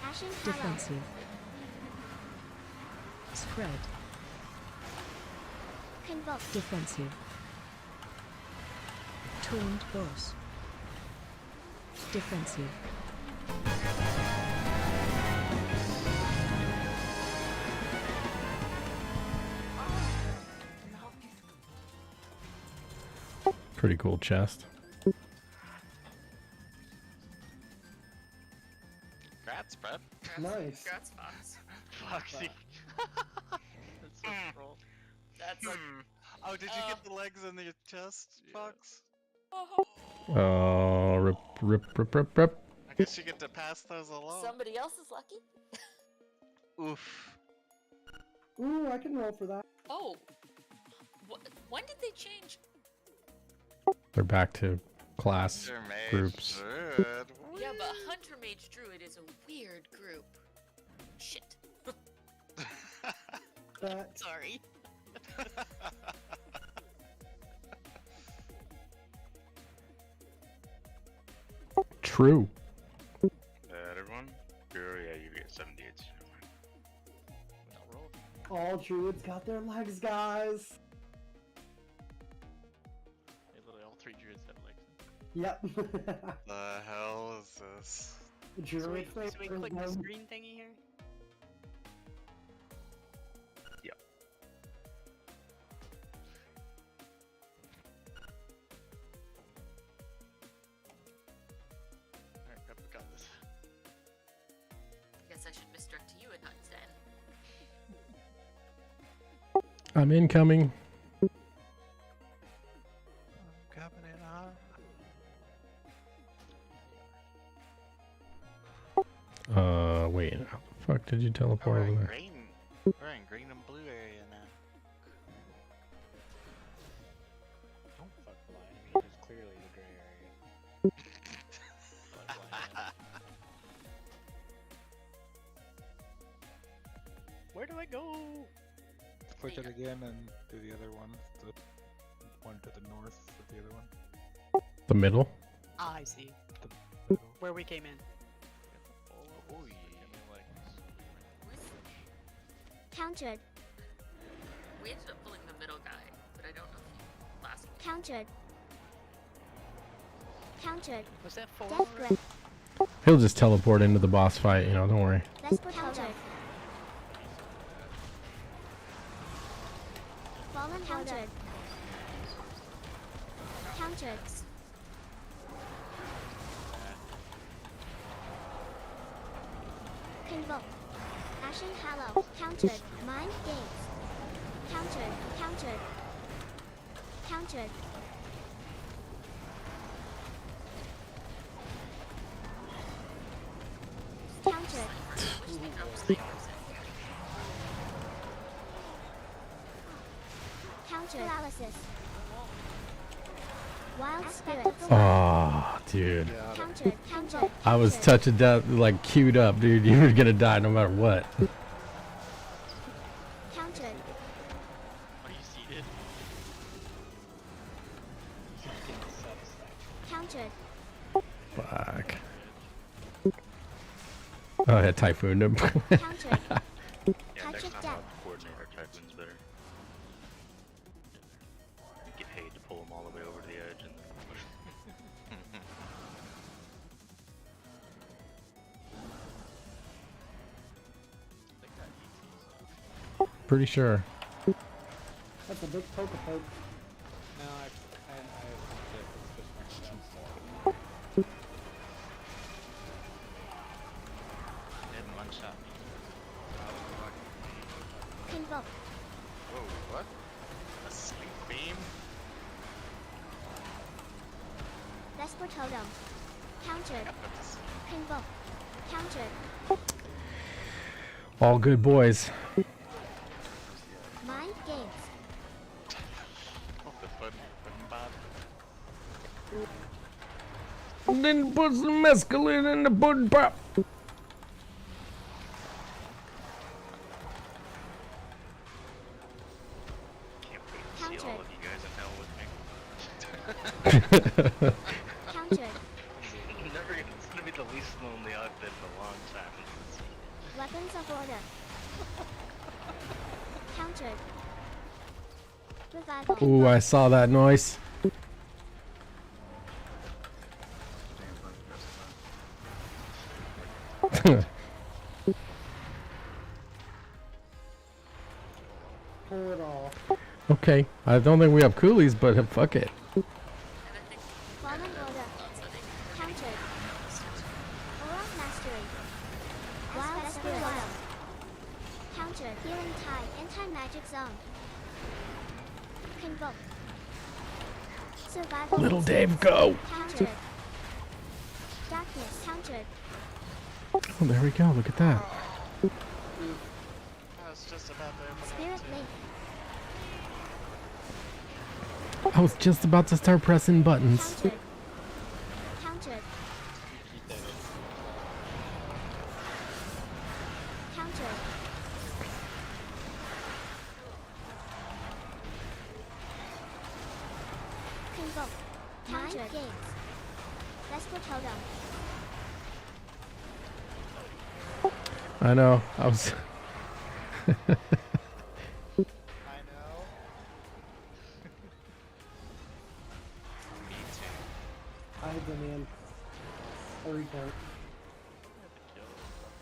Ashen Hallow. Defensive. Spread. Convoke. Defensive. Taunt boss. Defensive. Pretty cool chest. Congrats, Brett. Nice. Congrats, Fox. Foxy. That's so troll. That's like. Oh, did you get the legs in your chest, Fox? Oh, rip. I guess you get to pass those along. Somebody else is lucky. Oof. Ooh, I can roll for that. Oh. When did they change? They're back to class Hunter Mage groups. Druid. Yeah, but Hunter Mage Druid is a weird group. Shit. Sorry. True. Everyone? Sure, yeah, you get 78. All druids got their legs, guys. Hey, literally all 3 druids have legs. Yep. The hell is this? Druid So we flavor click is this one- green thingy here? Yep. Alright, Pep, we got this. I guess I should misdirect to you and not Zen. I'm incoming. Coming in hot. Wait. How the fuck did you teleport over there? Green. We're in green and blue area now. Don't fuck lie to me. It's clearly the gray area. Where do I go? Click it again and do the other one. The one to the north of the other one. The middle? Ah, I see. The middle. Where we came in. Oh, Countered. We ended up pulling the middle guy, but I don't know if he last. Countered. Countered. Was that 4 Death already? grip. He'll just teleport into the boss fight, you know, don't worry. Desperate countered. Fallen countered. Countered. Convoke. Ashen Hallow. Countered. Mind Gates. Countered. Countered. Countered. Countered. Counter paralysis. Wild spirit. Oh, dude. Counter. Counter. I was touching that, like, queued up, dude. You were gonna die no matter what. Counter. Are you seated? Counter. Fuck. Oh, I had typhooned him. Counter. Yeah, Touch next of time death. I'll coordinate our typhoons better. Get paid to pull them all the way over to the edge and then push them. Pretty sure. That's a big poke. No, I it's just my Didn't one-shot me. Convoke. Whoa, what? A sleep beam? Vesper Totem. Countered. Convoke. Countered. All good boys. Mind Gates. Oh, the fun bad. Then put some mescaline in the pudding pop. See all Countered. of you guys in hell with me. Countered. It's gonna be the least lonely I've been in a long time. Weapons of Order. Countered. Revival. Ooh, I saw that noise. Pull it off. Okay, I don't think we have coolies, but fuck it. Countered. Aura Mastery. Wild Spirit. Wild. Countered. Healing Tide. Anti-magic zone. Convoke. Survival. Little Dave, go! Countered. Darkness. Countered. Oh, there we go. Look at that. I was just about to open Spirit Link. I was just about to start pressing buttons. Countered. Countered. Countered. Convoke. Mind Games. Vesper Totem. I know. I was. I had them in. A recount.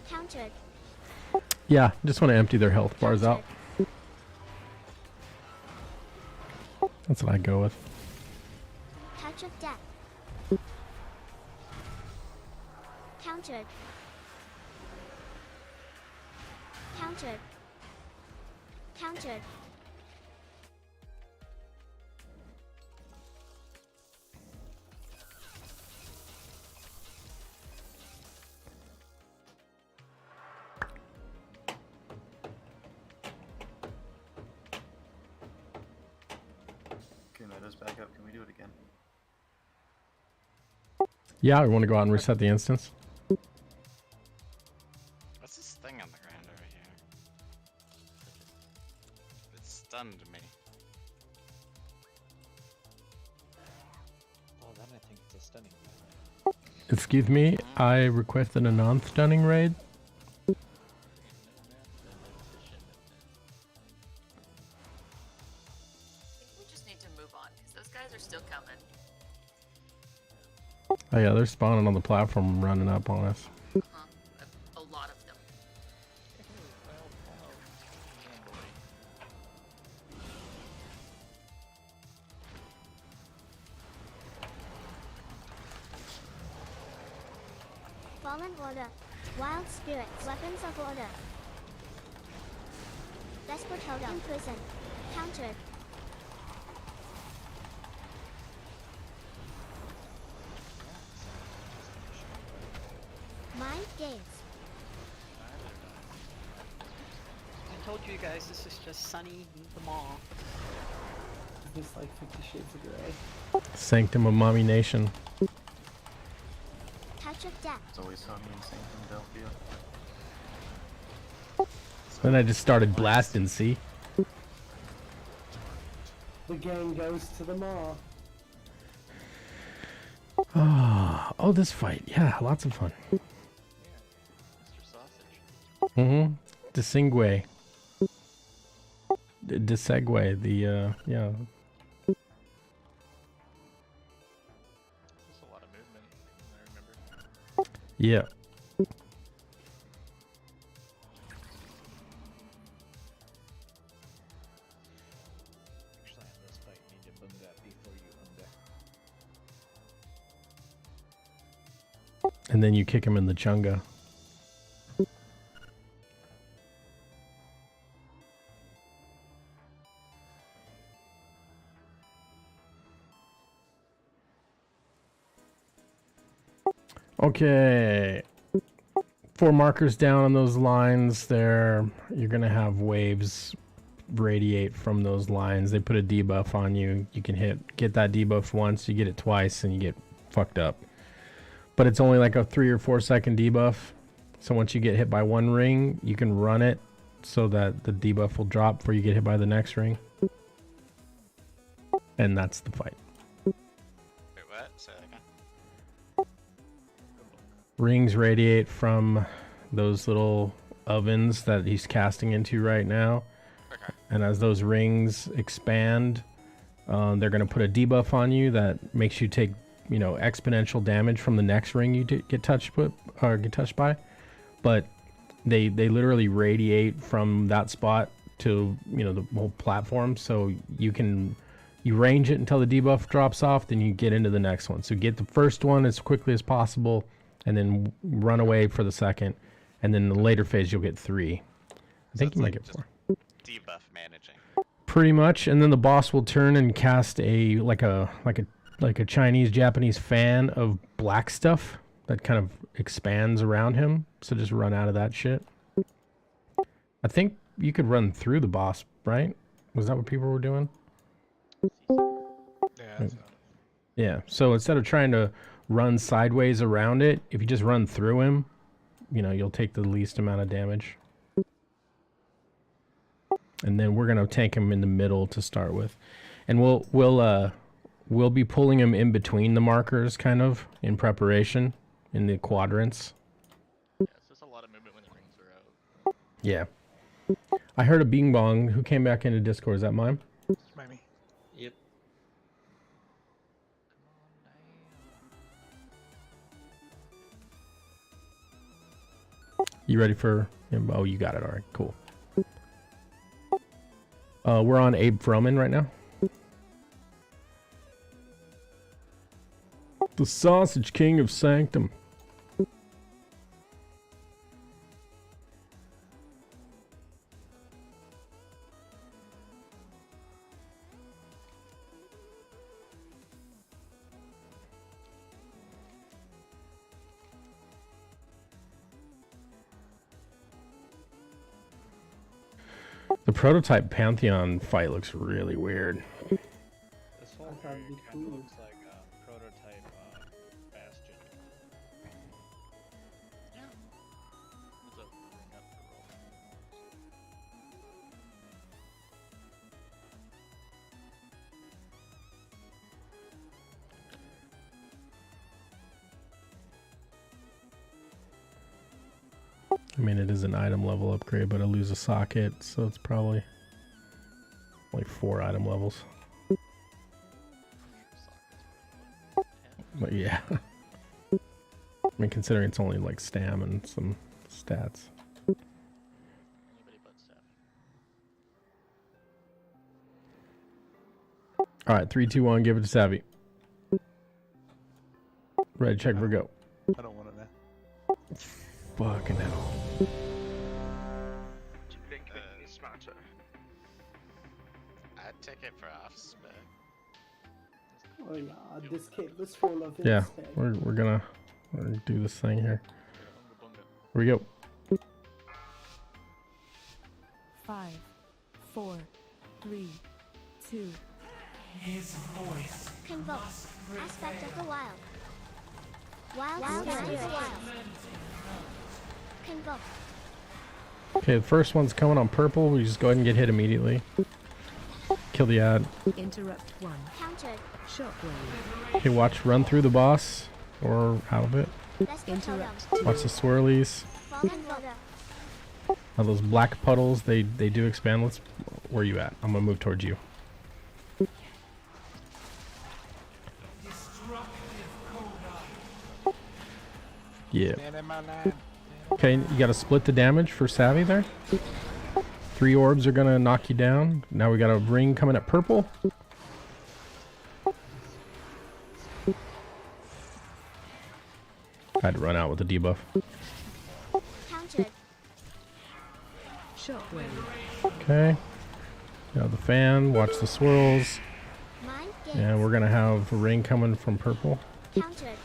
Countered. Yeah, just want to empty their health bars out. That's what I go with. Touch of Death. Countered. Countered. Countered. Okay, meta's back up. Can we do it again? Yeah, we want to go out and reset the instance. What's this thing on the ground over here? It stunned me. Oh, then I think it's a stunning. Excuse me, I requested a non-stunning raid. We just need to move on because those guys are still coming. Oh yeah, they're spawning on the platform, running up on us. A lot of them. Fallen Order. Wild Spirits. Weapons of Order. Vesper Totem. Imprison. Countered. Mind Games. I told you guys this is just Sunny the Maw. Is this like 50 Shades of Grey? Sanctum of Mommy Nation. Touch of Death. It's always sunny in Sanctum Delphia. Then I just started blasting, see? The gang goes to the maw. Oh, this fight. Yeah, lots of fun. Mm-hmm. Desegue. Desegue, yeah. There's a lot of movement, I remember. Yeah. Actually, in this fight, you need to boom that before you And then you kick him in the chunga. Okay. 4 markers down on those lines there. You're going to have waves radiate from those lines. They put a debuff on you. You can get that debuff once, you get it twice, and you get fucked up. But it's only like a 3 or 4 second debuff. So once you get hit by one ring, you can run it so that the debuff will drop before you get hit by the next ring. And that's the fight. Wait, what? Say that again. Rings radiate from those little ovens that he's casting into right now. Okay. And as those rings expand, they're going to put a debuff on you that makes you take, exponential damage from the next ring you get touched with or get touched by. But they literally radiate from that spot to the whole platform, so you can You range it until the debuff drops off, then you get into the next one. So get the first one as quickly as possible, and then run away for the second. And then in the later phase, you'll get 3. I think you might get 4. Debuff managing. Pretty much, and then the boss will turn and cast like a Chinese Japanese fan of black stuff that kind of expands around him. So just run out of that shit. I think you could run through the boss, right? Was that what people were doing? Yeah. Yeah. So instead of trying to run sideways around it, if you just run through him, you know, you'll take the least amount of damage. And then we're gonna tank him in the middle to start with, and we'll be pulling him in between the markers, kind of in preparation in the quadrants. Yeah, it's just a lot of movement when the rings are out. Yeah. I heard a Bing Bong. Who came back into Discord? Is that mine? Maybe. Yep. You ready for him? Oh, you got it. All right, cool. We're on Abe Froman right now. The Sausage King of Sanctum. The prototype Pantheon fight looks really weird. This whole area kind of looks like a prototype Bastion. Yeah. There's a ring up for roll. I mean, it is an item level upgrade, but I lose a socket, so it's probably like 4 item levels. But yeah. I mean, considering it's only like stam and some stats. Anybody but Savvy. Alright, 3, 2, 1, give it to Savvy. Ready, check, for go. I don't want it now. Fucking hell. Smarter. I'd take it for off spec. Oh yeah, this kid was full of Yeah, instead. we're gonna do this thing here. Here we go. 5, 4, 3, 2. His voice. Convoke. Aspect of the wild. Wild spirit. Convoke. Okay, the first one's coming on purple. We just go ahead and get hit immediately. Kill the ad. Interrupt 1. Countered. Shockwave. Okay, watch run through the boss or out of it. Interrupt. Watch the swirlies. Now those black puddles, they do expand. Let's. Where are you at? I'm gonna move towards you. Yeah. Stand in my line. Okay, you gotta split the damage for Savvy there. 3 orbs are gonna knock you down. Now we got a ring coming at purple. I had to run out with the debuff. Countered. Shockwave. Okay. Now the fan, watch the swirls. Mind gaze. And we're gonna have a ring coming from purple. Countered.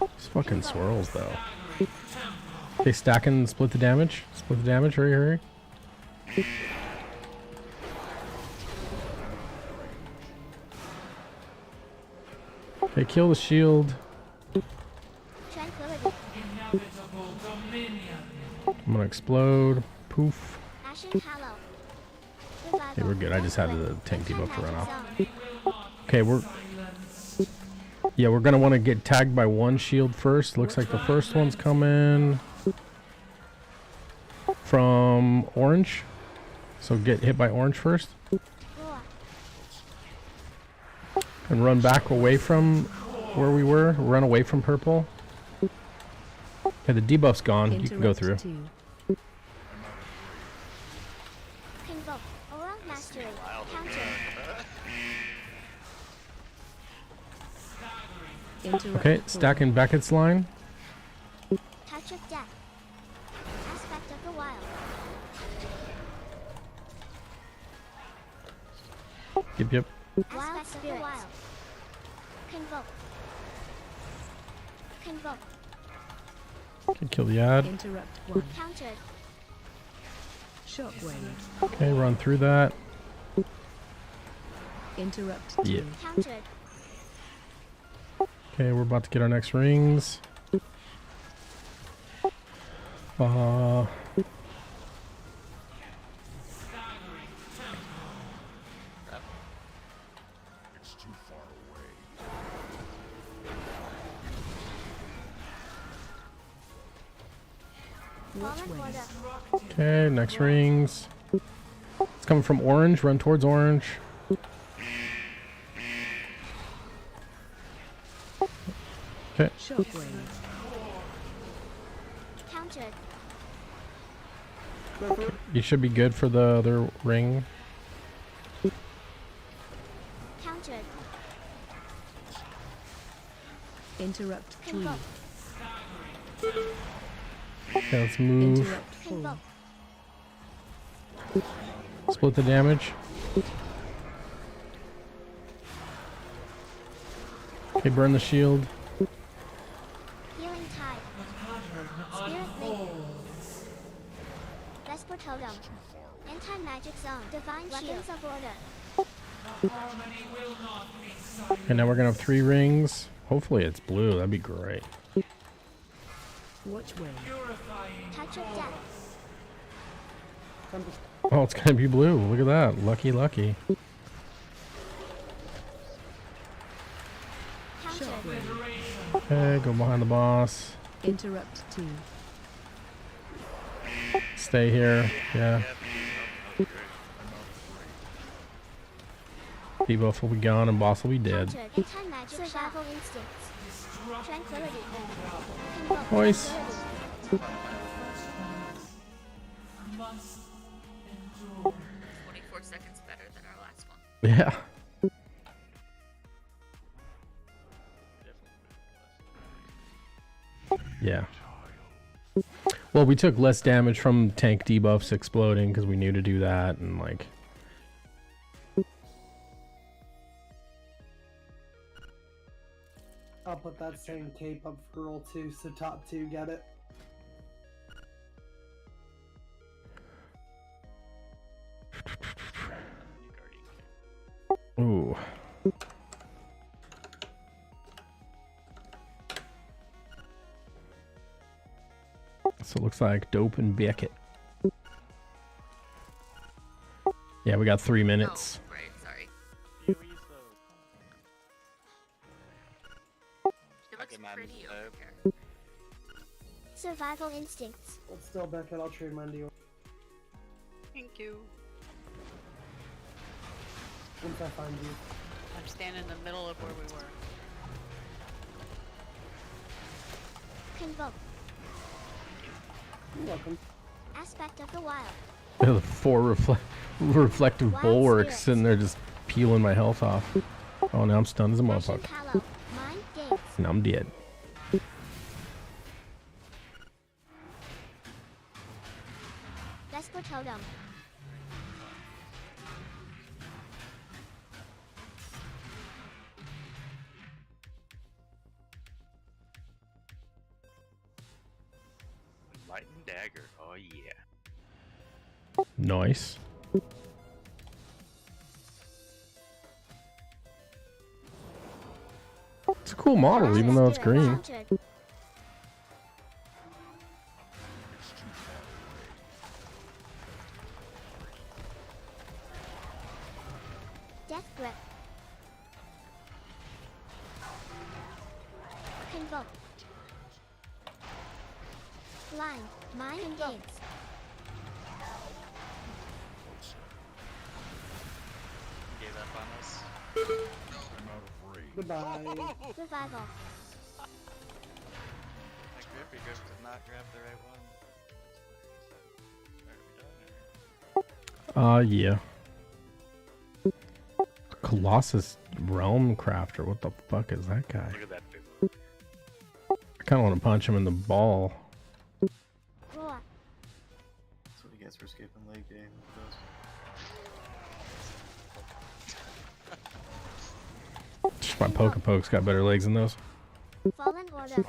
These fucking swirls though. Okay, stack and split the damage. Split the damage, hurry, hurry. Okay, kill the shield. Tranquility. I'm gonna explode. Poof. Ashen Hallow. Okay, we're good. I just had the tank debuff to run off. Okay, we're gonna want to get tagged by 1 shield first. Looks like the first one's coming from orange. So get hit by orange first. And run back away from where we were. Run away from purple. Okay, the debuff's gone. You can go through. Okay, stacking Beckett's line. Touch of death. Aspect of the wild. Yep. Wild spirit. Wild. Convoke. Convoke. Okay, kill the ad. Interrupt 1. Countered. Shockwave. Okay, run through that. Interrupt 2. Yeah. Countered. Okay, we're about to get our next rings. It's too far away. Fallen Horde. Okay, next rings. It's coming from orange. Run towards orange. Okay. Shockwave. Countered. You should be good for the other ring. Countered. Interrupt 3. Convoke. Okay, let's move. Interrupt 4. Convoke. Split the damage. Okay, burn the shield. Healing tide. Spirit link. Vesper totem. Anti-magic zone. Divine weapons of order. And now we're gonna have 3 rings. Hopefully it's blue. That'd be great. Watch wave. Touch of death. Oh, it's gonna be blue. Look at that. Lucky. Countered. Okay, go behind the boss. Interrupt 2. Stay here. Yeah. Debuff will be gone and boss will be dead. Countered. Anti-magic survival instincts. Tranquility. Convoke. Voice. Tranquility. 24 seconds better than our last one. Yeah. Yeah. Well, we took less damage from tank debuffs exploding because we knew to do that, and like. I'll put that same cape up for roll 2, so top 2 get it. Ooh. So it looks like Dope and Beckett. Yeah, we got 3 minutes. Oh, right, sorry. You use those. It looks pretty over here. Survival instincts. Hold still, Beckett. I'll trade mine to you. Thank you. Once I find you. I'm standing in the middle of where we were. Convoke. You're welcome. Aspect of the wild. The 4 reflective Wild bulwarks spirits. sitting there just peeling my health off. Oh, now I'm stunned as a Russian motherfucker. Hallow. Mind gates. And I'm dead. Vesper totem. Lightning dagger. Oh yeah. Nice. It's a cool model, even though it's green. Countered. Death grip. Convoke. Blind. Mind gates. Gave up on us. Goodbye. Revival. My grippy grip did not grab the right one. Are we done, or? Yeah. Colossus Realm Crafter. What the fuck is that guy? Look at that big kind of want to punch him in the ball. Roar. That's what he gets for skipping late game. My Pokepoke's got better legs than those. Fallen Order.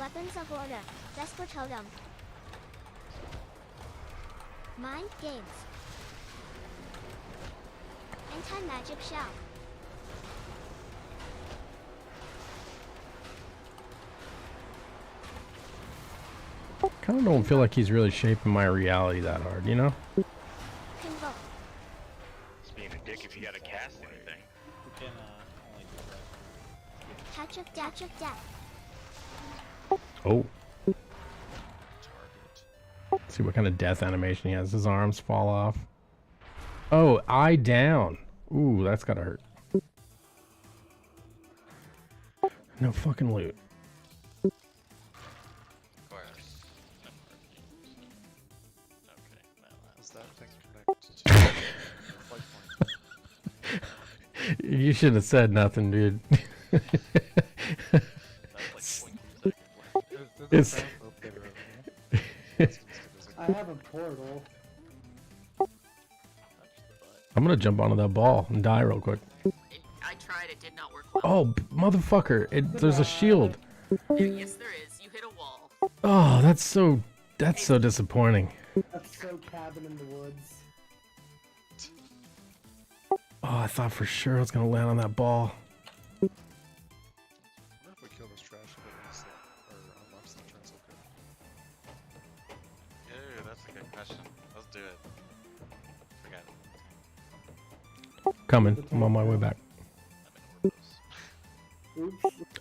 Weapons of Order. Desperate Totem. Mind Games. Anti-Magic Shell. Kind of don't feel like he's really shaping my reality that hard, you know? Convoke. Just being a dick if you gotta cast anything. You can only do that. Touch of Death. Touch of Death. Oh. See what kind of death animation he has. His arms fall off. Oh, eye down. Ooh, that's gotta hurt. No fucking loot. Of course. Okay, well, Is that thing connected to flight point? You should have said nothing, dude. It's. I have a portal. I'm gonna jump onto that ball and die real quick. I tried, it did not work well. Oh, motherfucker! There's a shield. Yes, there is. You hit a wall. Oh, that's so disappointing. That's so cabin in the woods. Oh, I thought for sure I was gonna land on that ball. What if we kill this trash if it makes it, or unlocks the turn so good? Ooh, that's a good question. Let's do it. Forget it. Coming. I'm on my way back. Oops.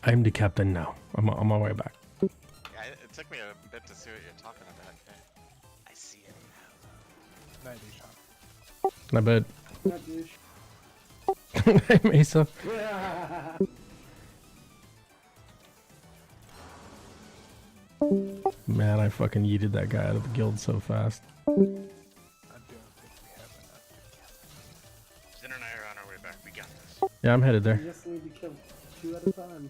I'm the captain now. I'm on my way back. Yeah, it took me a bit to see what you're talking about. Okay. I see it now. Night, Sean. Not bad. Not douche. Hey, Mesa. Man, I fucking yeeted that guy out of the guild so fast. I don't think we have enough to kill. Zen and I are on our way back. We got this. Yeah, I'm headed You there. just need to kill 2 at a time.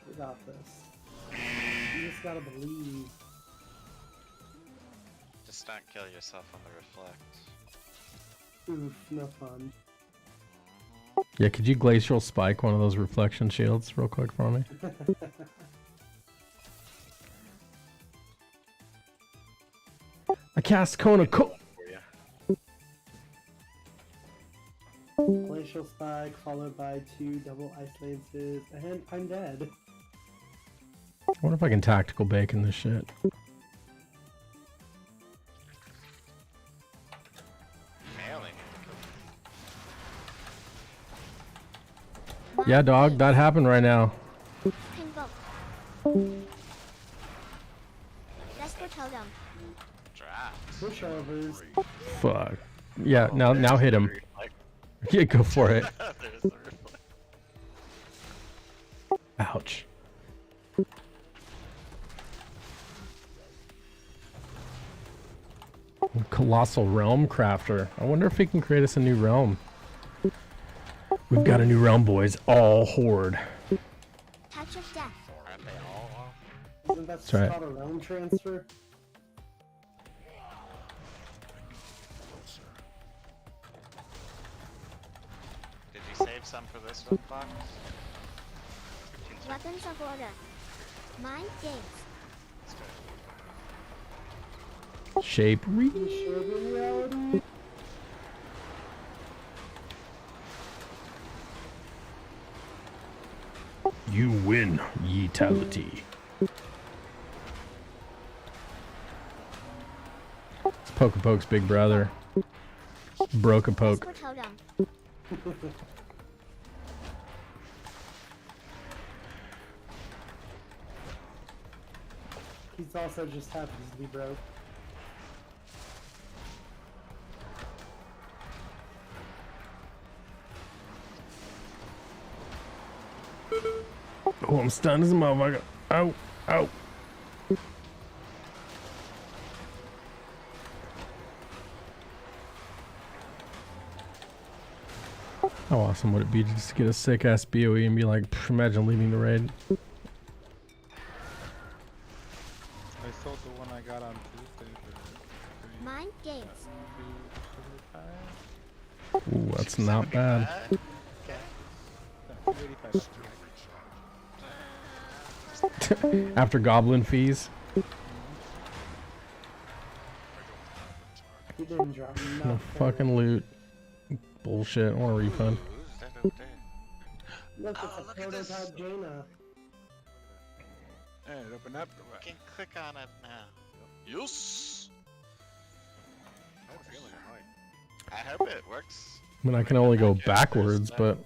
We got this. You just gotta believe. Just don't kill yourself on the reflect. Oof, no fun. Yeah, could you glacial spike one of those reflection shields real quick for me? I cast Kona Glacial Spike followed by 2 double ice lances, and I'm dead. I wonder if I can tactical bacon this shit. Mailing. Yeah, dog, that happened right now. Convoke. Desperate Totem. Draft. Pushovers. Fuck. Yeah, now hit him. Yeah, go for it. There's the reflect. Ouch. Colossal Realm Crafter. I wonder if he can create us a new realm. We've got a new realm, boys. All Horde. Touch of Death. Aren't they all off? Isn't that That's right. called a realm transfer? Did you save some for this one, Fox? Weapons of Order. Mind Games. Shape You sure the reality? You win, Yeetality. It's Pokepoke's big brother. Broke a poke. Desperate Totem. He's also just happens to be broke. Oh, I'm stunned as a motherfucker. Ow, ow. How awesome would it be to just get a sick ass BOE and be like, "Pff, imagine leaving the raid." I sold the one I got on Tuesday for Mind games. Ooh, that's not bad. After goblin fees. He didn't drop No nothing. fucking loot. Bullshit. I want a refund. Look, it's a prototype Jaina. Hey, it opened up. You can click on it now. Yes. I have a feeling it might. I hope it works. I mean, I can only go backwards, but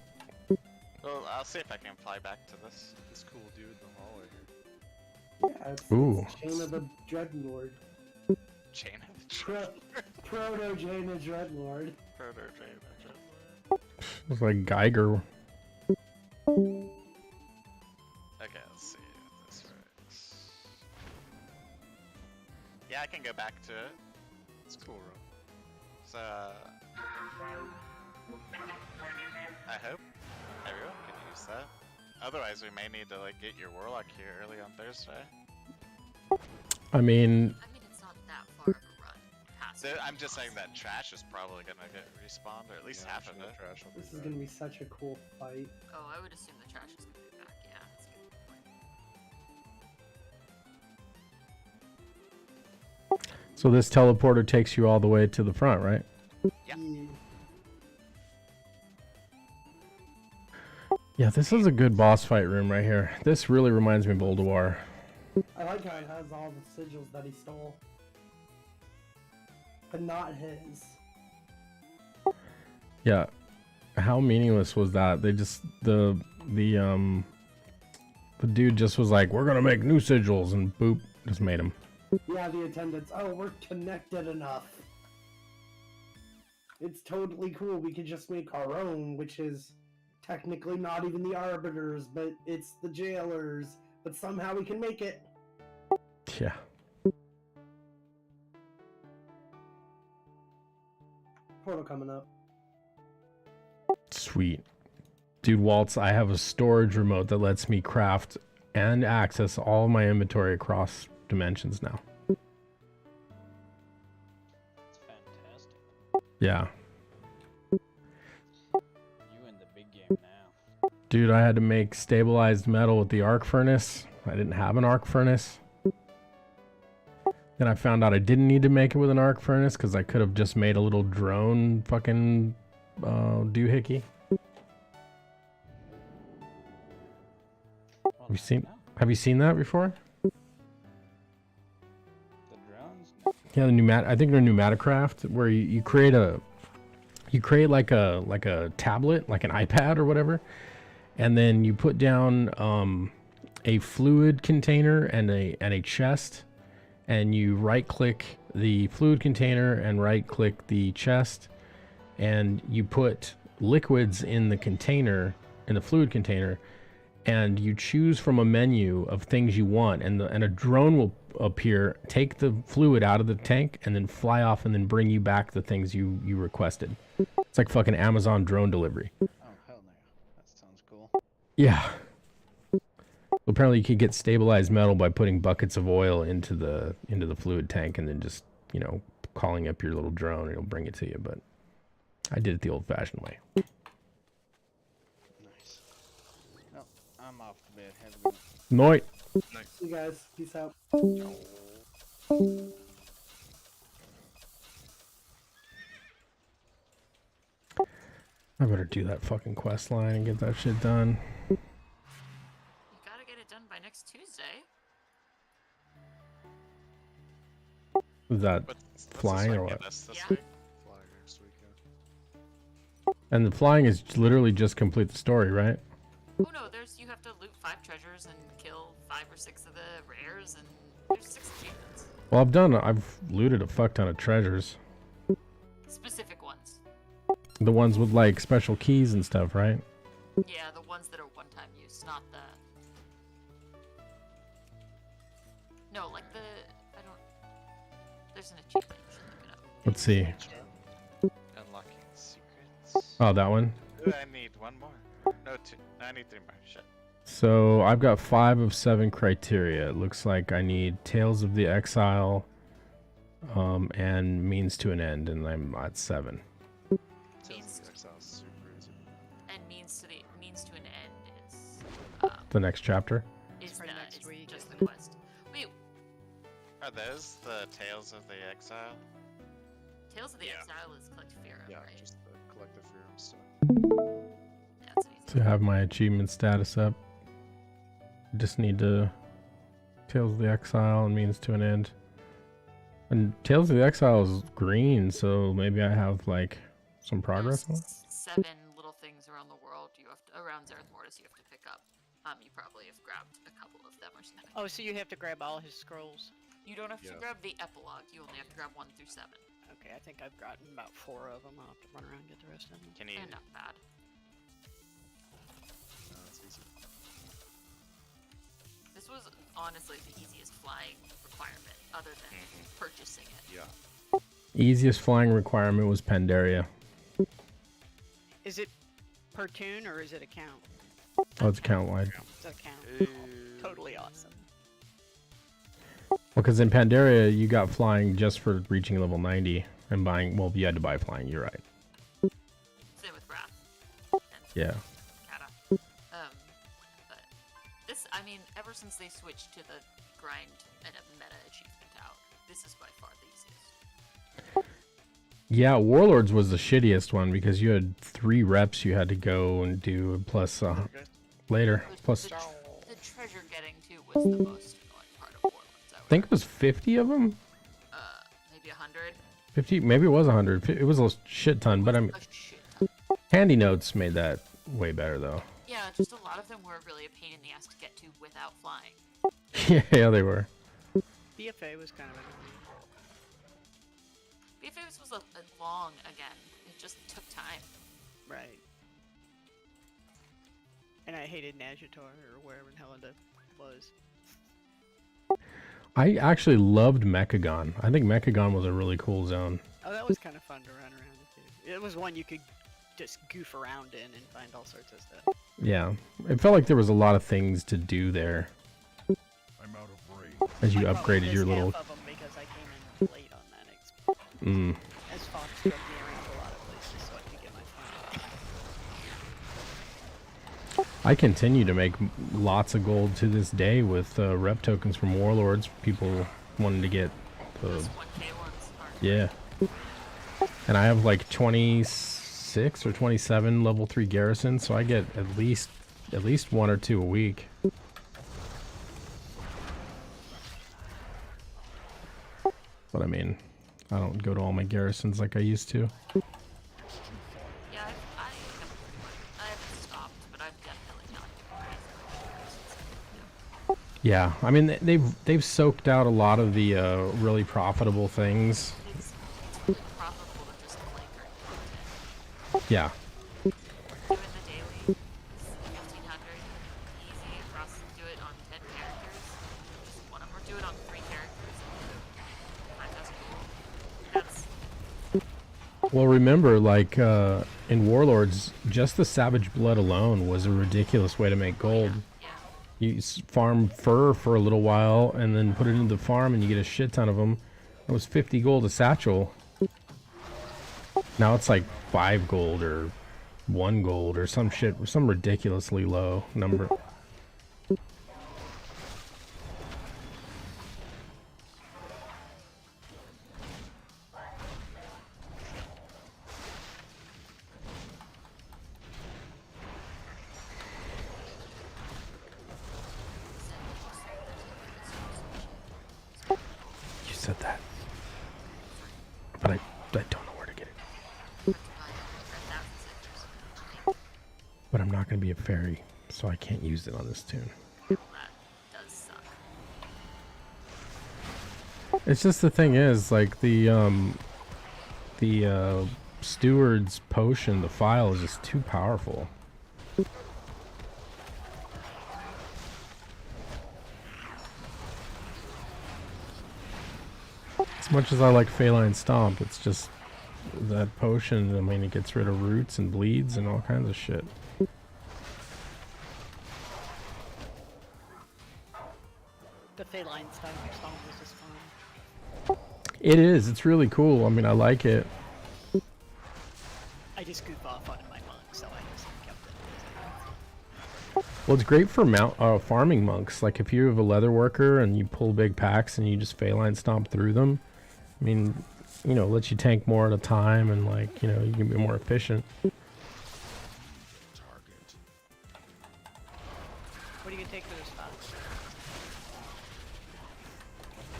Well, I'll see if I can fly back to this. This cool dude in the hallway here. Yeah, it's Ooh. Jaina the Dreadlord. Chain of the Proto Jaina Dreadlord. Proto Drain. it's like Geiger. Okay, let's see if this works. Yeah, I can go back to it. It's cool, bro. So, I hope everyone can use that. Otherwise, we may need to like get your warlock here early on Thursday. I mean, it's not that far of a run. Past So I'm just saying that trash is probably gonna get respawned, or at least half of it. Trash will be This is gonna be such a cool fight. Oh, I would assume the trash is gonna be back. Yeah, that's a good point. so this teleporter takes you all the way to the front, right? Yeah. Yeah, this is a good boss fight room right here. This really reminds me of Ulduar. I like how it has all the sigils that he stole. But not his. Yeah. How meaningless was that? They just the dude just was like, "We're gonna make new sigils," and boop, just made them. Yeah, the attendants. Oh, we're connected enough. It's totally cool. We could just make our own, which is technically not even the arbiters, but it's the jailers. But somehow we can make it. Yeah. Portal coming up. Sweet. Dude, Waltz, I have a storage remote that lets me craft and access all of my inventory across dimensions now. It's fantastic. Yeah. You in the big game now. Dude, I had to make stabilized metal with the arc furnace. I didn't have an arc furnace. Then I found out I didn't need to make it with an arc furnace because I could have just made a little drone fucking doohickey. Have you seen that before? The drones? Yeah, I think they're Pneumaticraft, where you create like a tablet, like an iPad or whatever, and then you put down a fluid container and a chest, and you right click the fluid container and right click the chest, and you put liquids in the container, in the fluid container, and you choose from a menu of things you want, and a drone will appear, take the fluid out of the tank, and then fly off and then bring you back the things you requested. It's like fucking Amazon drone delivery. Oh, hell no. That sounds cool. Yeah. Apparently you could get stabilized metal by putting buckets of oil into the fluid tank and then just, calling up your little drone and it'll bring it to you, but I did it the old-fashioned way. Nice. Well, I'm off to bed. Have a good Night. See you guys. Peace out. I better do that fucking quest line and get that shit done. You gotta get it done by next Tuesday. Is that But this flying or week, what? This Yeah. week. Flying next week, yeah. And the flying is literally just complete the story, right? Oh no, you have to loot 5 treasures and kill 5 or 6 of the rares, and there's 6 achievements. Well, I've looted a fuck ton of treasures. Specific ones. The ones with like special keys and stuff, right? Yeah, the ones that are one-time use, not the... No, like the... I don't... There's an achievement. You should look it up. Let's see. Unlocking secrets. Oh, that one? Ooh, I need one more. No, two. I need three more. Shit. So I've got 5 of 7 criteria. It looks like I need Tales of the Exile, and Means to an End, and I'm at 7. Tales of the Exile is super easy. And means to an end is The next chapter. is For the next is week, just the isn't it? quest. Wait, Are those the Tales of the Exile? Tales of the Yeah. Exile is collect Fearum, Yeah, right? just the collective Fearum stuff. Yeah, it's an easy To have my achievement status up. Just need to Tales of the Exile and Means to an End. And Tales of the Exile is green, so maybe I have like some progress on it. There's 7 little things around the world you have to, around Zereth Mortis you have to pick up. You probably have grabbed a couple of them or something. Oh, so you have to grab all his scrolls. You don't have to Yeah. grab the epilogue. You only have to grab 1 through 7. Okay, I think I've gotten about 4 of them. I'll have to run around and get the rest of them. Can you? They're not bad. No, it's easy. This was honestly the easiest flying requirement, other than purchasing it. Yeah. Easiest flying requirement was Pandaria. Is it per tune or is it a count? Oh, it's count wide. It's a count. Totally awesome. Well, because in Pandaria, you got flying just for reaching level 90 and buying. Well, you had to buy flying. You're right. Same with Wrath. Yeah. Kata. But this, I mean, ever since they switched to the grind and a meta achievement out, this is by far the easiest. Yeah, Warlords was the shittiest one because you had 3 reps you had to go and do, plus later. Plus, The treasure getting to was the most annoying part of Warlords. I think it was 50 of them. Maybe 100. 50, maybe it was 100. It was a shit ton, but I'm. A shit ton. Handy Notes made that way better though. Yeah, just a lot of them were really a pain in the ass to get to without flying. Yeah, they were. BFA was kind of annoying. BFAs was a long again. It just took time. Right. And I hated Najator or wherever in hell it was. I actually loved Mechagon. I think Mechagon was a really cool zone. Oh, that was kind of fun to run around too. It was one you could just goof around in and find all sorts of stuff. Yeah, it felt like there was a lot of things to do there I'm out of range. as you I probably upgraded your missed little. half of them because I came in late on that as Fox drove me around a lot of places so I could get my phone. I continue to make lots of gold to this day with rep tokens from Warlords. People wanting to get the. Those 1K ones are Yeah. And I have like 26 or 27 level 3 garrisons, so I get at least 1 or 2 a week. But I mean, I don't go to all my garrisons like I used to. Yeah, I haven't stopped, but I've definitely not doing it. Yeah, I mean they've soaked out a lot of the really profitable things. It's really profitable to just play current content. Yeah. Doing the daily is 1500, easy across. Do it on 10 characters, just one of them, or do it on 3 characters. 5,000 gold. That's Well, remember, like in Warlords, just the Savage Blood alone was a ridiculous way to make gold. You farm fur for a little while, and then put it into the farm, and you get a shit ton of them. It was 50 gold a satchel. Now it's like 5 gold or 1 gold or some shit, some ridiculously low number. You said that, but I don't know where to get it. But I'm not going to be a fairy, so I can't use it on this tune. that does suck. It's just the thing is, like the steward's potion, the file is just too powerful. As much as I like Feline Stomp, it's just that potion, I mean, it gets rid of roots and bleeds and all kinds of shit. The feline stomp was just fun. It is. It's really cool. I mean, I like it. I just goof off on my monk, so I just kept it. Well, it's great for farming monks. Like if you have a leather worker and you pull big packs and you just feline stomp through them, I mean, you know, lets you tank more at a time and like, you know, you can be more efficient. What are you gonna take for this spot?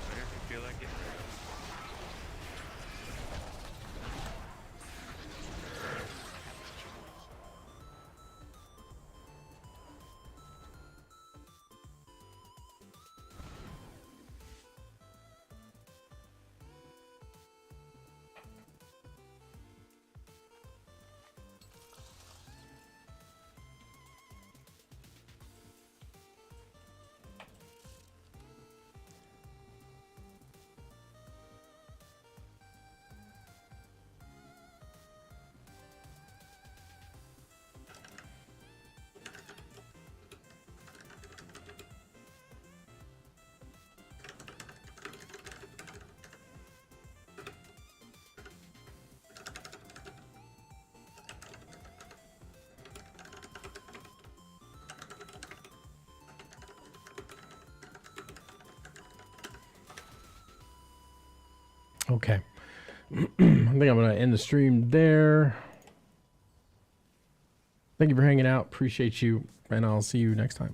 Whatever you feel like it. Okay. I think I'm going to end the stream there. Thank you for hanging out. Appreciate you. And I'll see you next time.